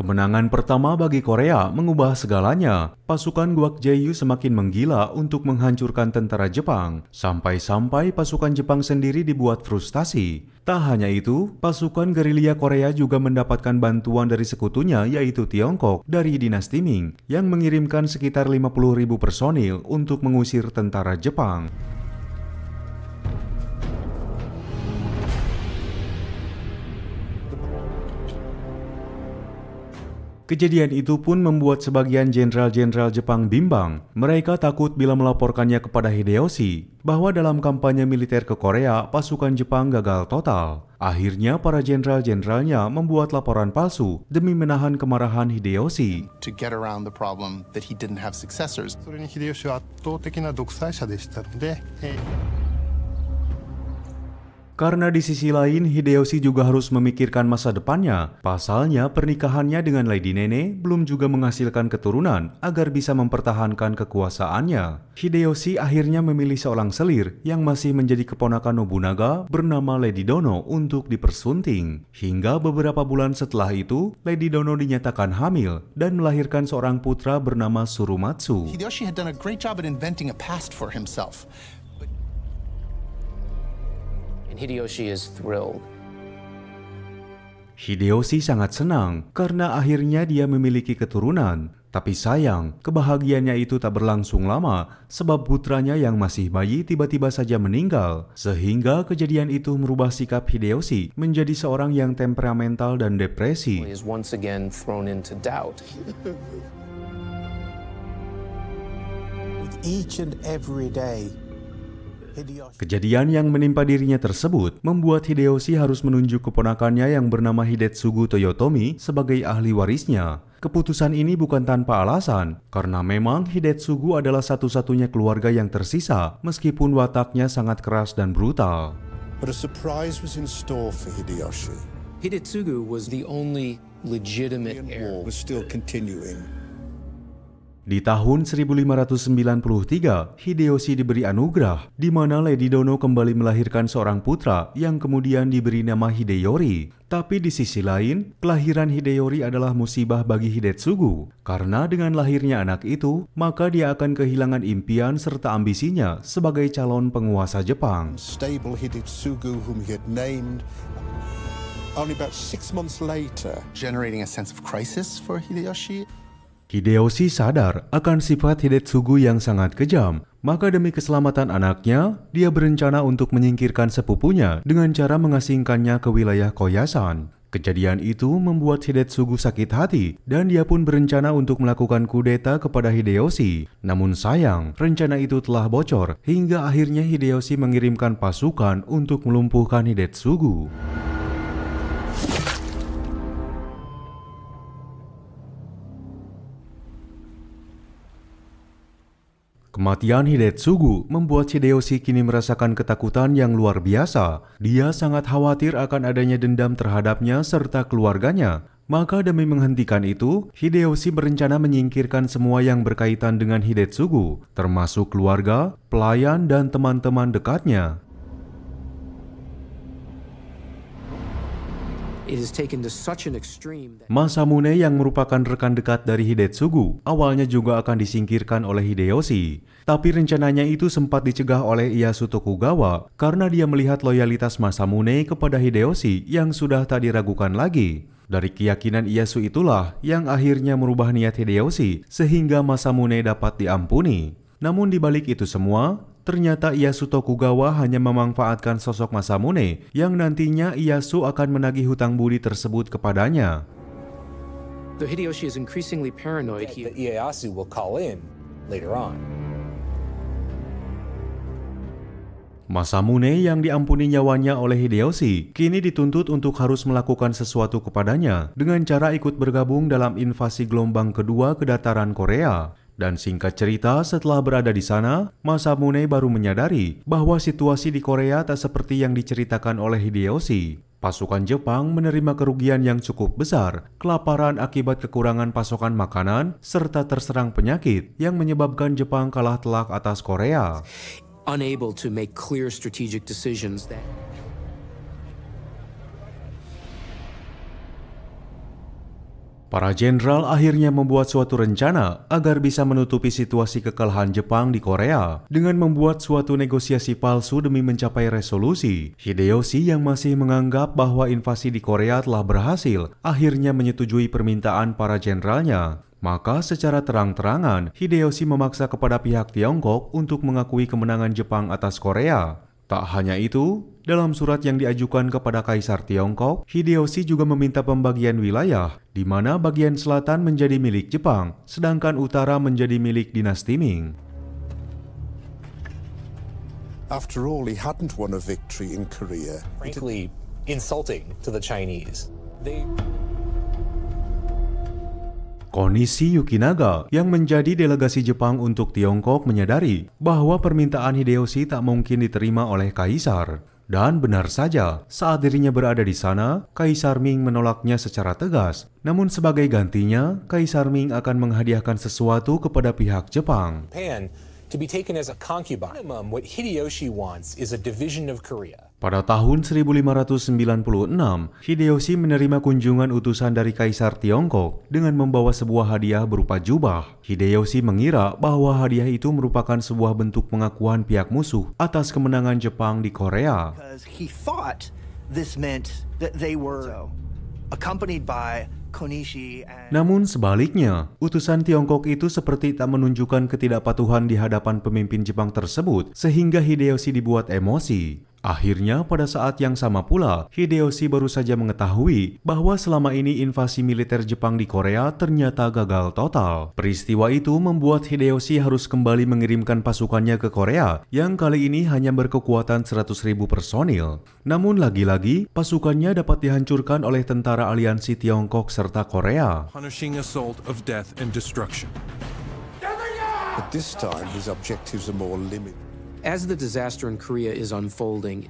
[SPEAKER 4] Kemenangan pertama bagi Korea mengubah segalanya. Pasukan Gwak Jae-yu semakin menggila untuk menghancurkan tentara Jepang, sampai-sampai pasukan Jepang sendiri dibuat frustasi. Tak hanya itu, pasukan gerilya Korea juga mendapatkan bantuan dari sekutunya yaitu Tiongkok dari dinasti Ming yang mengirimkan sekitar 50.000 personil untuk mengusir tentara Jepang. Kejadian itu pun membuat sebagian jenderal-jenderal Jepang bimbang. Mereka takut bila melaporkannya kepada Hideyoshi bahwa dalam kampanye militer ke Korea, pasukan Jepang gagal total. Akhirnya para jenderal-jenderalnya membuat laporan palsu demi menahan kemarahan Hideyoshi.
[SPEAKER 9] To get around the problem that he didn't have successors. それに秀吉は圧倒的な独裁者でしたので、
[SPEAKER 4] Karena di sisi lain, Hideyoshi juga harus memikirkan masa depannya. Pasalnya, pernikahannya dengan Lady Nene belum juga menghasilkan keturunan agar bisa mempertahankan kekuasaannya. Hideyoshi akhirnya memilih seorang selir yang masih menjadi keponakan Nobunaga bernama Lady Dono untuk dipersunting. Hingga beberapa bulan setelah itu, Lady Dono dinyatakan hamil dan melahirkan seorang putra bernama Tsurumatsu.
[SPEAKER 9] Hideyoshi had done a great job at inventing a past for himself.
[SPEAKER 5] Hideyoshi is thrilled.
[SPEAKER 4] Hideyoshi sangat senang karena akhirnya dia memiliki keturunan. Tapi sayang, kebahagiaannya itu tak berlangsung lama sebab putranya yang masih bayi tiba-tiba saja meninggal. Sehingga kejadian itu merubah sikap Hideyoshi menjadi seorang yang temperamental dan depresi.
[SPEAKER 5] He is once again thrown into doubt.
[SPEAKER 9] With each and every day,
[SPEAKER 4] Kejadian yang menimpa dirinya tersebut membuat Hideyoshi harus menunjuk keponakannya yang bernama Hidetsugu Toyotomi sebagai ahli warisnya. Keputusan ini bukan tanpa alasan, karena memang Hidetsugu adalah satu-satunya keluarga yang tersisa meskipun wataknya sangat keras dan brutal.
[SPEAKER 7] But a surprise was in store for Hideyoshi.
[SPEAKER 5] Hidetsugu was the only legitimate heir.
[SPEAKER 7] War was still continuing.
[SPEAKER 4] Di tahun 1593, Hideyoshi diberi anugerah, di mana Lady Dono kembali melahirkan seorang putra yang kemudian diberi nama Hideyori. Tapi di sisi lain, kelahiran Hideyori adalah musibah bagi Hidetsugu. Karena dengan lahirnya anak itu, maka dia akan kehilangan impian serta ambisinya sebagai calon penguasa Jepang.
[SPEAKER 7] Stable Hidetsugu, whom he had named. Only about 6 months later,
[SPEAKER 9] generating a sense of crisis for Hideyoshi.
[SPEAKER 4] Hideyoshi sadar akan sifat Hidetsugu yang sangat kejam, maka demi keselamatan anaknya, dia berencana untuk menyingkirkan sepupunya dengan cara mengasingkannya ke wilayah Koyasan. Kejadian itu membuat Hidetsugu sakit hati dan dia pun berencana untuk melakukan kudeta kepada Hideyoshi. Namun sayang, rencana itu telah bocor hingga akhirnya Hideyoshi mengirimkan pasukan untuk melumpuhkan Hidetsugu. Kematian Hidetsugu membuat Hideyoshi kini merasakan ketakutan yang luar biasa. Dia sangat khawatir akan adanya dendam terhadapnya serta keluarganya. Maka demi menghentikan itu, Hideyoshi berencana menyingkirkan semua yang berkaitan dengan Hidetsugu, termasuk keluarga, pelayan, dan teman-teman dekatnya. Masamune yang merupakan rekan dekat dari Hidetsugu awalnya juga akan disingkirkan oleh Hideyoshi. Tapi rencananya itu sempat dicegah oleh Ieyasu Tokugawa karena dia melihat loyalitas Masamune kepada Hideyoshi yang sudah tak diragukan lagi. Dari keyakinan Ieyasu itulah yang akhirnya merubah niat Hideyoshi sehingga Masamune dapat diampuni. Namun di balik itu semua, ternyata Ieyasu Tokugawa hanya memanfaatkan sosok Masamune yang nantinya Ieyasu akan menagih hutang budi tersebut kepadanya.
[SPEAKER 5] Though Hideyoshi is increasingly paranoid,
[SPEAKER 12] Ieyasu will call in later on.
[SPEAKER 4] Masamune yang diampuni nyawanya oleh Hideyoshi kini dituntut untuk harus melakukan sesuatu kepadanya dengan cara ikut bergabung dalam invasi gelombang kedua ke dataran Korea. Dan singkat cerita, setelah berada di sana, Masamune baru menyadari bahwa situasi di Korea tak seperti yang diceritakan oleh Hideyoshi. Pasukan Jepang menerima kerugian yang cukup besar, kelaparan akibat kekurangan pasokan makanan, serta terserang penyakit yang menyebabkan Jepang kalah telak atas Korea.
[SPEAKER 5] Unable to make clear strategic decisions that
[SPEAKER 4] para jenderal akhirnya membuat suatu rencana agar bisa menutupi situasi kekalahan Jepang di Korea dengan membuat suatu negosiasi palsu demi mencapai resolusi. Hideyoshi yang masih menganggap bahwa invasi di Korea telah berhasil, akhirnya menyetujui permintaan para jenderalnya. Maka secara terang-terangan, Hideyoshi memaksa kepada pihak Tiongkok untuk mengakui kemenangan Jepang atas Korea. Tak hanya itu, dalam surat yang diajukan kepada Kaisar Tiongkok, Hideyoshi juga meminta pembagian wilayah, di mana bagian selatan menjadi milik Jepang, sedangkan utara menjadi milik dinasti Ming.
[SPEAKER 7] After all, he hadn't won a victory in Korea.
[SPEAKER 12] Frankly, insulting to the Chinese.
[SPEAKER 4] Konishi Yukinaga yang menjadi delegasi Jepang untuk Tiongkok menyadari bahwa permintaan Hideyoshi tak mungkin diterima oleh Kaisar. Dan benar saja, saat dirinya berada di sana, Kaisar Ming menolaknya secara tegas. Namun sebagai gantinya, Kaisar Ming akan menghadiahkan sesuatu kepada pihak Jepang.
[SPEAKER 12] Japan to be taken as a concubine. What Hideyoshi wants is a division of Korea.
[SPEAKER 4] Pada tahun 1596, Hideyoshi menerima kunjungan utusan dari Kaisar Tiongkok dengan membawa sebuah hadiah berupa jubah. Hideyoshi mengira bahwa hadiah itu merupakan sebuah bentuk pengakuan pihak musuh atas kemenangan Jepang di Korea.
[SPEAKER 3] He thought this meant that they were accompanied by Konishi and...
[SPEAKER 4] Namun sebaliknya, utusan Tiongkok itu seperti tak menunjukkan ketidakpatuhan di hadapan pemimpin Jepang tersebut sehingga Hideyoshi dibuat emosi. Akhirnya pada saat yang sama pula, Hideyoshi baru saja mengetahui bahwa selama ini invasi militer Jepang di Korea ternyata gagal total. Peristiwa itu membuat Hideyoshi harus kembali mengirimkan pasukannya ke Korea yang kali ini hanya berkekuatan 100.000 personil. Namun lagi-lagi, pasukannya dapat dihancurkan oleh tentara aliansi Tiongkok serta Korea.
[SPEAKER 2] Punishing assault of death and destruction.
[SPEAKER 7] But this time his objectives are more limited.
[SPEAKER 5] as the disaster in Korea is unfolding.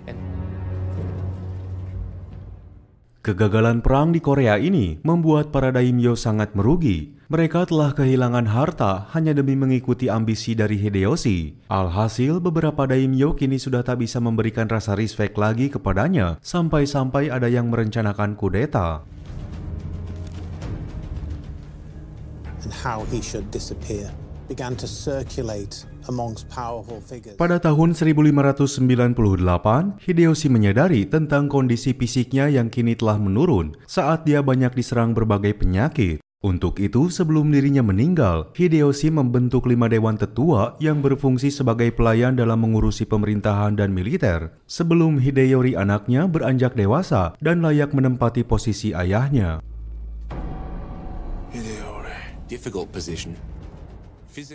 [SPEAKER 4] Kegagalan perang di Korea ini membuat para daimyo sangat merugi. Mereka telah kehilangan harta hanya demi mengikuti ambisi dari Hideyoshi. Alhasil, beberapa daimyo kini sudah tak bisa memberikan rasa respek lagi kepadanya, sampai-sampai ada yang merencanakan kudeta.
[SPEAKER 14] And how he should disappear began to circulate amongst powerful figures.
[SPEAKER 4] Pada tahun 1598, Hideyoshi menyadari tentang kondisi fisiknya yang kini telah menurun saat dia banyak diserang berbagai penyakit. Untuk itu, sebelum dirinya meninggal, Hideyoshi membentuk 5 dewan tetua yang berfungsi sebagai pelayan dalam mengurusi pemerintahan dan militer, sebelum Hideyori anaknya beranjak dewasa dan layak menempati posisi ayahnya.
[SPEAKER 15] Difficult position.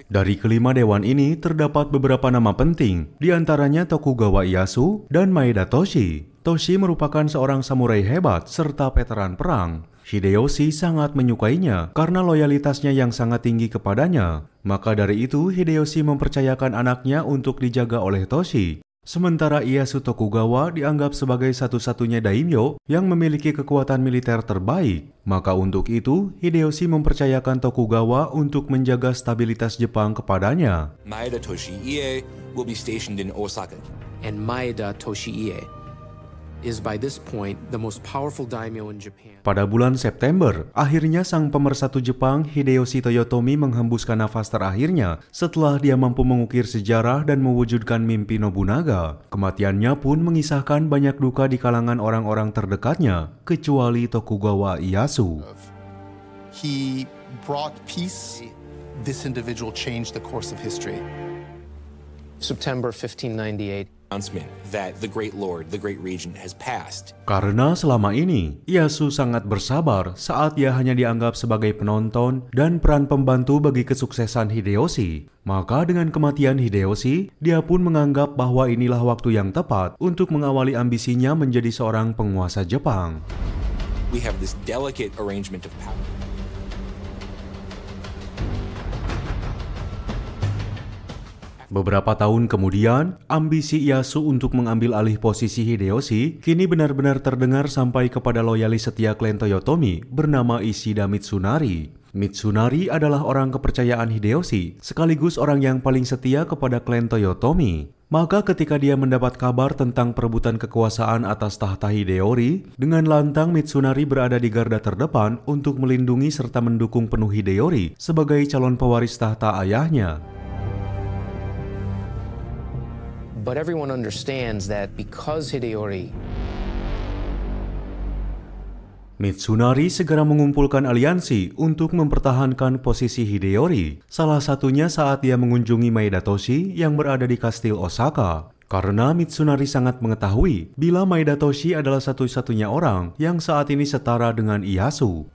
[SPEAKER 4] Dari kelima dewan ini terdapat beberapa nama penting, di antaranya Tokugawa Ieyasu dan Maeda Toshi. Toshi merupakan seorang samurai hebat serta veteran perang. Hideyoshi sangat menyukainya karena loyalitasnya yang sangat tinggi kepadanya. Maka dari itu, Hideyoshi mempercayakan anaknya untuk dijaga oleh Toshi. Sementara Ieyasu Tokugawa dianggap sebagai satu-satunya daimyo yang memiliki kekuatan militer terbaik. Maka untuk itu, Hideyoshi mempercayakan Tokugawa untuk menjaga stabilitas Jepang kepadanya.
[SPEAKER 15] Maeda Toshiie will be stationed in Osaka.
[SPEAKER 5] And Maeda Toshiie is by this point the most powerful daimyo in Japan.
[SPEAKER 4] Pada bulan September, akhirnya sang pemersatu Jepang Hideyoshi Toyotomi menghembuskan nafas terakhirnya setelah dia mampu mengukir sejarah dan mewujudkan mimpi Nobunaga. Kematiannya pun mengisahkan banyak duka di kalangan orang-orang terdekatnya, kecuali Tokugawa Ieyasu.
[SPEAKER 9] He brought peace. This individual changed the course of history.
[SPEAKER 5] September 1598.
[SPEAKER 15] Announcement that the Great Lord, the Great Regent, has passed.
[SPEAKER 4] Karena selama ini, Ieyasu sangat bersabar saat ia hanya dianggap sebagai penonton dan peran pembantu bagi kesuksesan Hideyoshi. Maka dengan kematian Hideyoshi, dia pun menganggap bahwa inilah waktu yang tepat untuk mengawali ambisinya menjadi seorang penguasa Jepang.
[SPEAKER 15] We have this delicate arrangement of power.
[SPEAKER 4] Beberapa tahun kemudian, ambisi Ieyasu untuk mengambil alih posisi Hideyoshi kini benar-benar terdengar sampai kepada loyalis setia klan Toyotomi bernama Ishida Mitsunari. Mitsunari adalah orang kepercayaan Hideyoshi, sekaligus orang yang paling setia kepada klan Toyotomi. Maka ketika dia mendapat kabar tentang perebutan kekuasaan atas tahta Hideyori, dengan lantang Mitsunari berada di garda terdepan untuk melindungi serta mendukung penuh Hideyori sebagai calon pewaris tahta ayahnya.
[SPEAKER 5] But everyone understands that because Hideyori,
[SPEAKER 4] Mitsunari segera mengumpulkan aliansi untuk mempertahankan posisi Hideyori, salah satunya saat dia mengunjungi Maeda Toshi yang berada di kastil Osaka. Karena Mitsunari sangat mengetahui bila Maeda Toshi adalah satu-satunya orang yang saat ini setara dengan Ieyasu.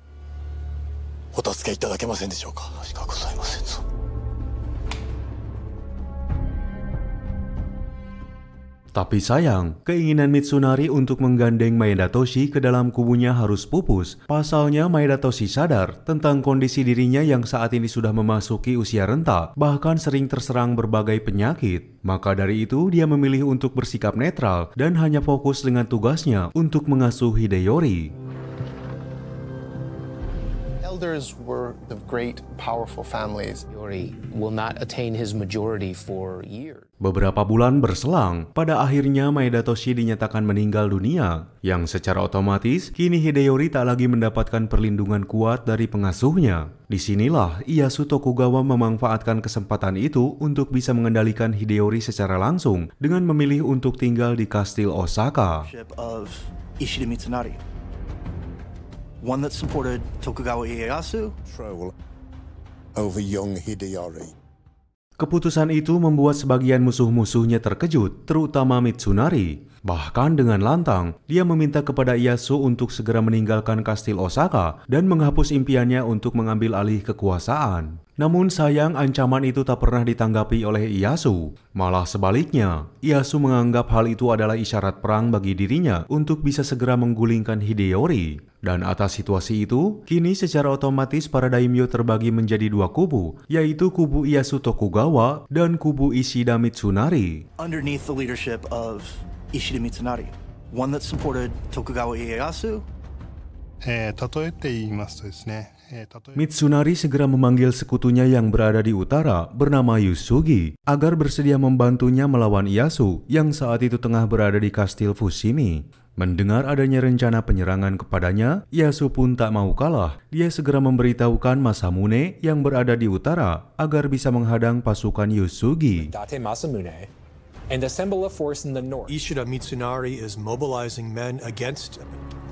[SPEAKER 4] Tapi sayang, keinginan Mitsunari untuk menggandeng Maeda Toshi ke dalam kubunya harus pupus. Pasalnya Maeda Toshi sadar tentang kondisi dirinya yang saat ini sudah memasuki usia renta, bahkan sering terserang berbagai penyakit. Maka dari itu dia memilih untuk bersikap netral dan hanya fokus dengan tugasnya untuk mengasuh Hideyori.
[SPEAKER 9] Elders were the great, powerful families.
[SPEAKER 5] Hideyori will not attain his majority for years.
[SPEAKER 4] Beberapa bulan berselang, pada akhirnya Maeda Toshi dinyatakan meninggal dunia, yang secara otomatis kini Hideyori tak lagi mendapatkan perlindungan kuat dari pengasuhnya. Disinilah Ieyasu Tokugawa memanfaatkan kesempatan itu untuk bisa mengendalikan Hideyori secara langsung dengan memilih untuk tinggal di kastil Osaka.
[SPEAKER 3] Ishida Mitsunari, one that supported Tokugawa Ieyasu
[SPEAKER 7] over young Hideyori.
[SPEAKER 4] Keputusan itu membuat sebagian musuh-musuhnya terkejut, terutama Mitsunari. Bahkan dengan lantang, dia meminta kepada Ieyasu untuk segera meninggalkan kastil Osaka dan menghapus impiannya untuk mengambil alih kekuasaan. Namun sayang, ancaman itu tak pernah ditanggapi oleh Ieyasu. Malah sebaliknya, Ieyasu menganggap hal itu adalah isyarat perang bagi dirinya untuk bisa segera menggulingkan Hideyori. Dan atas situasi itu, kini secara otomatis para daimyo terbagi menjadi dua kubu, yaitu kubu Ieyasu Tokugawa dan kubu Ishida Mitsunari.
[SPEAKER 3] Underneath the leadership of Ishida Mitsunari, one that supported Tokugawa Ieyasu
[SPEAKER 9] 例えて言いますとですね、
[SPEAKER 4] Mitsunari segera memanggil sekutunya yang berada di utara bernama Yusugi agar bersedia membantunya melawan Ieyasu yang saat itu tengah berada di kastil Fushimi. Mendengar adanya rencana penyerangan kepadanya, Ieyasu pun tak mau kalah. Dia segera memberitahukan Masamune yang berada di utara agar bisa menghadang pasukan Yusugi.
[SPEAKER 12] And assemble a force in the north.
[SPEAKER 16] Ishida Mitsunari is mobilizing men against him.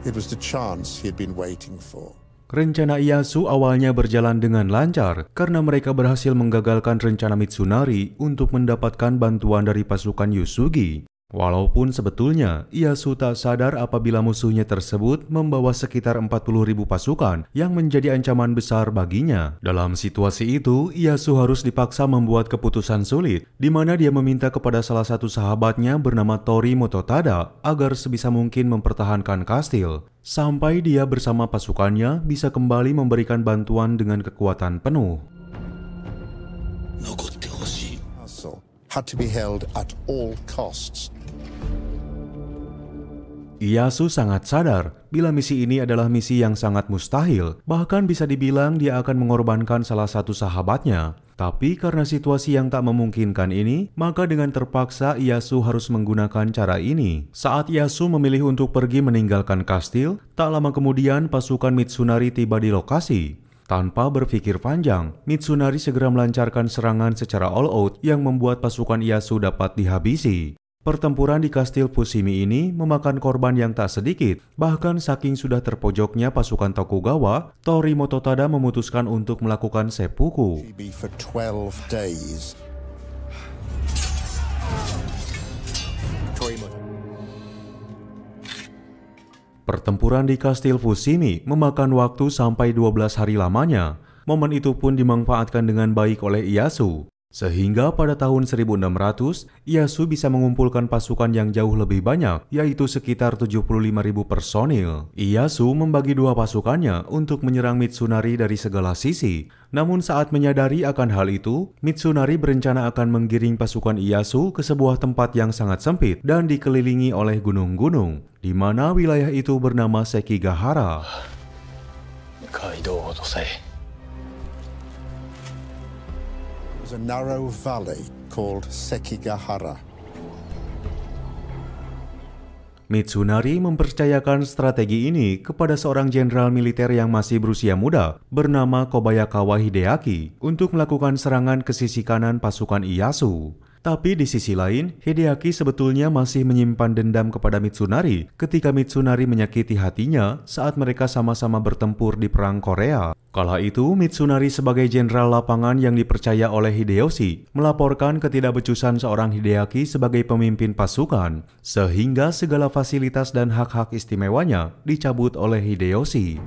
[SPEAKER 7] It was the chance he had been waiting for.
[SPEAKER 4] Rencana Ieyasu awalnya berjalan dengan lancar karena mereka berhasil menggagalkan rencana Mitsunari untuk mendapatkan bantuan dari pasukan Yusugi. Walaupun sebetulnya Ieyasu tak sadar apabila musuhnya tersebut membawa sekitar 40.000 pasukan yang menjadi ancaman besar baginya. Dalam situasi itu, Ieyasu harus dipaksa membuat keputusan sulit, di mana dia meminta kepada salah satu sahabatnya bernama Tori Mototada agar sebisa mungkin mempertahankan kastil, sampai dia bersama pasukannya bisa kembali memberikan bantuan dengan kekuatan penuh.
[SPEAKER 7] Had to be held at all costs.
[SPEAKER 4] Ieyasu sangat sadar bila misi ini adalah misi yang sangat mustahil, bahkan bisa dibilang dia akan mengorbankan salah satu sahabatnya. Tapi karena situasi yang tak memungkinkan ini, maka dengan terpaksa Ieyasu harus menggunakan cara ini. Saat Ieyasu memilih untuk pergi meninggalkan kastil, tak lama kemudian pasukan Mitsunari tiba di lokasi. Tanpa berpikir panjang, Mitsunari segera melancarkan serangan secara all out yang membuat pasukan Ieyasu dapat dihabisi. Pertempuran di kastil Fushimi ini memakan korban yang tak sedikit, bahkan saking sudah terpojoknya pasukan Tokugawa, Tori Mototada memutuskan untuk melakukan seppuku. Pertempuran di kastil Fushimi memakan waktu sampai 12 hari lamanya. Momen itu pun dimanfaatkan dengan baik oleh Ieyasu. Sehingga pada tahun 1600, Ieyasu bisa mengumpulkan pasukan yang jauh lebih banyak, yaitu sekitar 75.000 personil. Ieyasu membagi dua pasukannya untuk menyerang Mitsunari dari segala sisi. Namun saat menyadari akan hal itu, Mitsunari berencana akan menggiring pasukan Ieyasu ke sebuah tempat yang sangat sempit dan dikelilingi oleh gunung-gunung, di mana wilayah itu bernama Sekigahara.
[SPEAKER 7] A narrow valley called Sekigahara.
[SPEAKER 4] Mitsunari mempercayakan strategi ini kepada seorang jenderal militer yang masih berusia muda bernama Kobayakawa Hideaki untuk melakukan serangan ke sisi kanan pasukan Ieyasu. Tapi di sisi lain, Hideaki sebetulnya masih menyimpan dendam kepada Mitsunari ketika Mitsunari menyakiti hatinya saat mereka sama-sama bertempur di Perang Korea. Kala itu, Mitsunari sebagai jenderal lapangan yang dipercaya oleh Hideyoshi melaporkan ketidakbecusan seorang Hideaki sebagai pemimpin pasukan, sehingga segala fasilitas dan hak-hak istimewanya dicabut oleh Hideyoshi.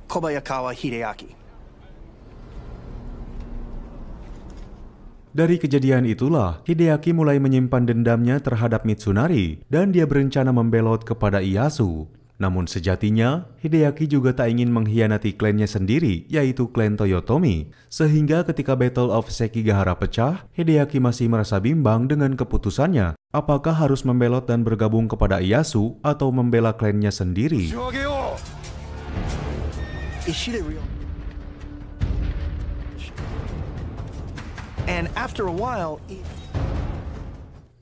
[SPEAKER 3] Kobayakawa Hideaki.
[SPEAKER 4] Dari kejadian itulah, Hideaki mulai menyimpan dendamnya terhadap Mitsunari dan dia berencana membelot kepada Ieyasu. Namun sejatinya, Hideaki juga tak ingin mengkhianati klannya sendiri, yaitu klan Toyotomi. Sehingga ketika Battle of Sekigahara pecah, Hideaki masih merasa bimbang dengan keputusannya. Apakah harus membelot dan bergabung kepada Ieyasu atau membela klannya sendiri?
[SPEAKER 3] And after a while,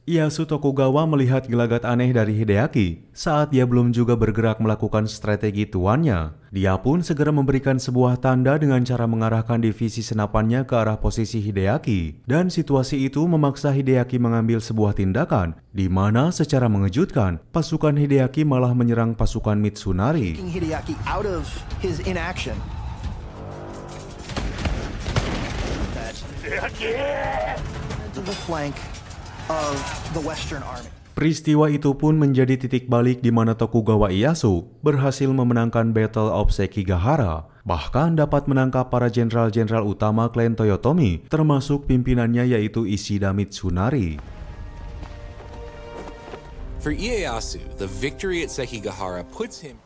[SPEAKER 4] Ieyasu Tokugawa melihat gelagat aneh dari Hideaki saat dia belum juga bergerak melakukan strategi tuannya. Dia pun segera memberikan sebuah tanda dengan cara mengarahkan divisi senapannya ke arah posisi Hideaki. Dan situasi itu memaksa Hideaki mengambil sebuah tindakan, di mana secara mengejutkan, pasukan Hideaki malah menyerang pasukan Mitsunari.
[SPEAKER 3] Hideaki out of his inaction. To the flank of the Western Army.
[SPEAKER 4] Peristiwa itu pun menjadi titik balik di mana Tokugawa Ieyasu berhasil memenangkan Battle of Sekigahara, bahkan dapat menangkap para jenderal-jenderal utama klan Toyotomi, termasuk pimpinannya yaitu Ishida Mitsunari.
[SPEAKER 15] For Ieyasu, the victory at Sekigahara puts him.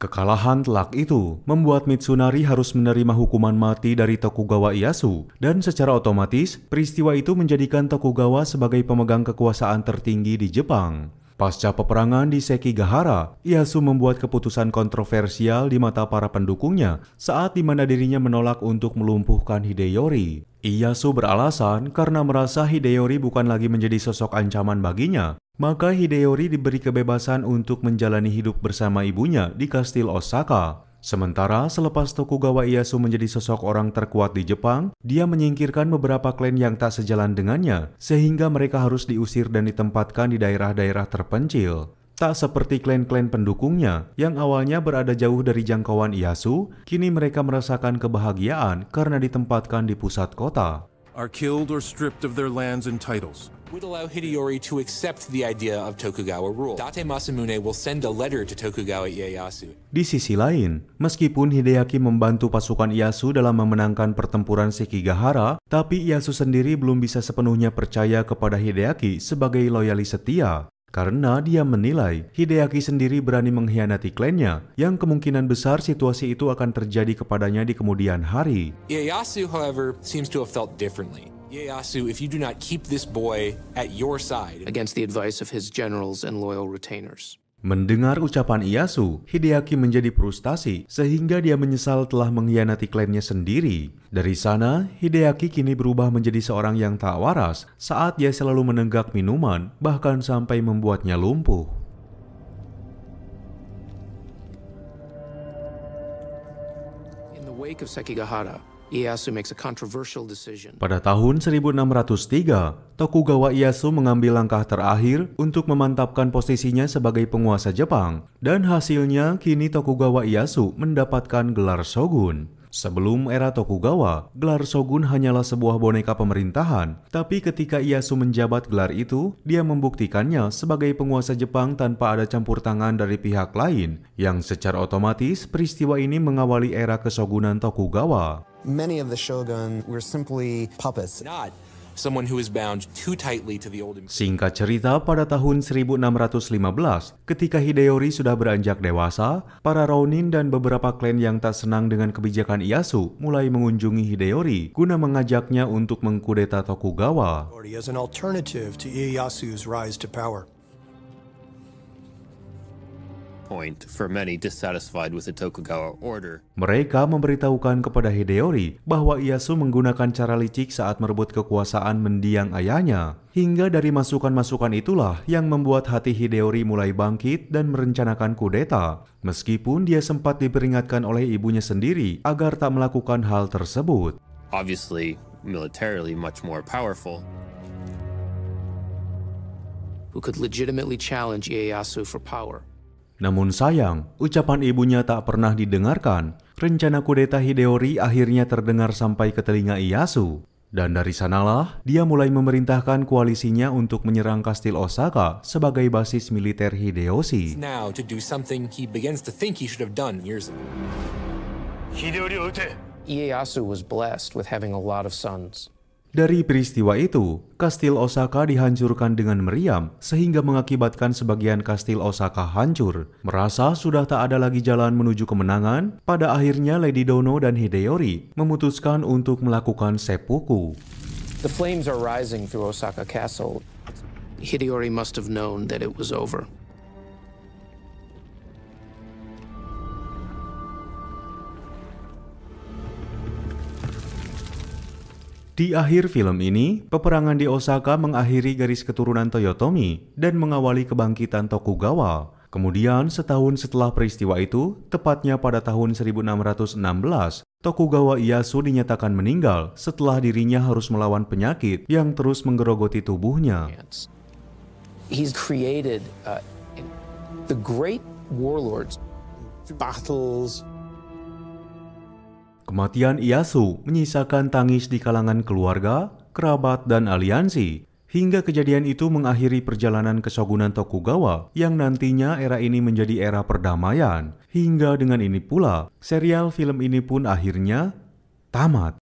[SPEAKER 4] Kekalahan telak itu membuat Mitsunari harus menerima hukuman mati dari Tokugawa Ieyasu, dan secara otomatis peristiwa itu menjadikan Tokugawa sebagai pemegang kekuasaan tertinggi di Jepang. Pasca peperangan di Sekigahara, Ieyasu membuat keputusan kontroversial di mata para pendukungnya saat di mana dirinya menolak untuk melumpuhkan Hideyori. Ieyasu beralasan karena merasa Hideyori bukan lagi menjadi sosok ancaman baginya, maka Hideyori diberi kebebasan untuk menjalani hidup bersama ibunya di Kastil Osaka. Sementara selepas Tokugawa Ieyasu menjadi sosok orang terkuat di Jepang, dia menyingkirkan beberapa klan yang tak sejalan dengannya, sehingga mereka harus diusir dan ditempatkan di daerah-daerah terpencil. Tak seperti klan-klan pendukungnya yang awalnya berada jauh dari jangkauan Ieyasu, kini mereka merasakan kebahagiaan karena ditempatkan di pusat kota.
[SPEAKER 2] Are killed or stripped of their lands and titles.
[SPEAKER 15] Would allow Hideyori to accept the idea of Tokugawa rule. Date Masamune will send a letter to Tokugawa Ieyasu.
[SPEAKER 4] Di sisi lain, meskipun Hideaki membantu pasukan Ieyasu dalam memenangkan pertempuran Sekigahara, tapi Ieyasu sendiri belum bisa sepenuhnya percaya kepada Hideaki sebagai loyalis setia. Karena dia menilai Hideaki sendiri berani mengkhianati klannya, yang kemungkinan besar situasi itu akan terjadi kepadanya di kemudian hari.
[SPEAKER 15] Ieyasu, however, seems to have felt differently. Ieyasu, if you do not keep this boy at your side,
[SPEAKER 5] against the advice of his generals and loyal retainers.
[SPEAKER 4] Mendengar ucapan Ieyasu, Hideaki menjadi frustasi sehingga dia menyesal telah mengkhianati klannya sendiri. Dari sana, Hideaki kini berubah menjadi seorang yang tak waras saat dia selalu menenggak minuman, bahkan sampai membuatnya lumpuh.
[SPEAKER 5] In the wake of Sekigahara, Ieyasu makes a controversial decision.
[SPEAKER 4] Pada tahun 1603, Tokugawa Ieyasu mengambil langkah terakhir untuk memantapkan posisinya sebagai penguasa Jepang, dan hasilnya kini Tokugawa Ieyasu mendapatkan gelar shogun. Sebelum era Tokugawa, gelar shogun hanyalah sebuah boneka pemerintahan, tapi ketika Ieyasu menjabat gelar itu, dia membuktikannya sebagai penguasa Jepang tanpa ada campur tangan dari pihak lain, yang secara otomatis peristiwa ini mengawali era keshogunan Tokugawa.
[SPEAKER 9] Many of the shogun were simply puppets.
[SPEAKER 15] Not someone who is bound too tightly to the old.
[SPEAKER 4] Singkat cerita, pada tahun 1615, ketika Hideyori sudah beranjak dewasa, para Ronin dan beberapa klan yang tak senang dengan kebijakan Ieyasu mulai mengunjungi Hideyori guna mengajaknya untuk mengkudeta Tokugawa.
[SPEAKER 16] As an alternative to Ieyasu's rise to power.
[SPEAKER 13] Point for many dissatisfied with the Tokugawa order.
[SPEAKER 4] Mereka memberitahukan kepada Hideyori bahwa Ieyasu menggunakan cara licik saat merebut kekuasaan mendiang ayahnya. Hingga dari masukan-masukan itulah yang membuat hati Hideyori mulai bangkit dan merencanakan kudeta. Meskipun dia sempat diperingatkan oleh ibunya sendiri agar tak melakukan hal tersebut.
[SPEAKER 13] Obviously, militarily much more powerful.
[SPEAKER 5] Who could legitimately challenge Ieyasu for power.
[SPEAKER 4] Namun sayang, ucapan ibunya tak pernah didengarkan. Rencana kudeta Hideyori akhirnya terdengar sampai ke telinga Ieyasu. Dan dari sanalah, dia mulai memerintahkan koalisinya untuk menyerang Kastil Osaka sebagai basis militer Hideyoshi.
[SPEAKER 15] Now to do something he begins to think he should have done years ago.
[SPEAKER 5] Ieyasu was blessed with having a lot of sons.
[SPEAKER 4] Dari peristiwa itu, Kastil Osaka dihancurkan dengan meriam sehingga mengakibatkan sebagian Kastil Osaka hancur. Merasa sudah tak ada lagi jalan menuju kemenangan, pada akhirnya Lady Dono dan Hideyori memutuskan untuk melakukan seppuku.
[SPEAKER 5] The flames are rising through Osaka Castle. Hideyori must have known that it was over.
[SPEAKER 4] Di akhir film ini, peperangan di Osaka mengakhiri garis keturunan Toyotomi dan mengawali kebangkitan Tokugawa. Kemudian, setahun setelah peristiwa itu, tepatnya pada tahun 1616, Tokugawa Ieyasu dinyatakan meninggal setelah dirinya harus melawan penyakit yang terus menggerogoti tubuhnya.
[SPEAKER 5] He's created the great warlords,
[SPEAKER 14] battles.
[SPEAKER 4] Kematian Ieyasu menyisakan tangis di kalangan keluarga, kerabat, dan aliansi. Hingga kejadian itu mengakhiri perjalanan keshogunan Tokugawa yang nantinya era ini menjadi era perdamaian. Hingga dengan ini pula, serial film ini pun akhirnya tamat.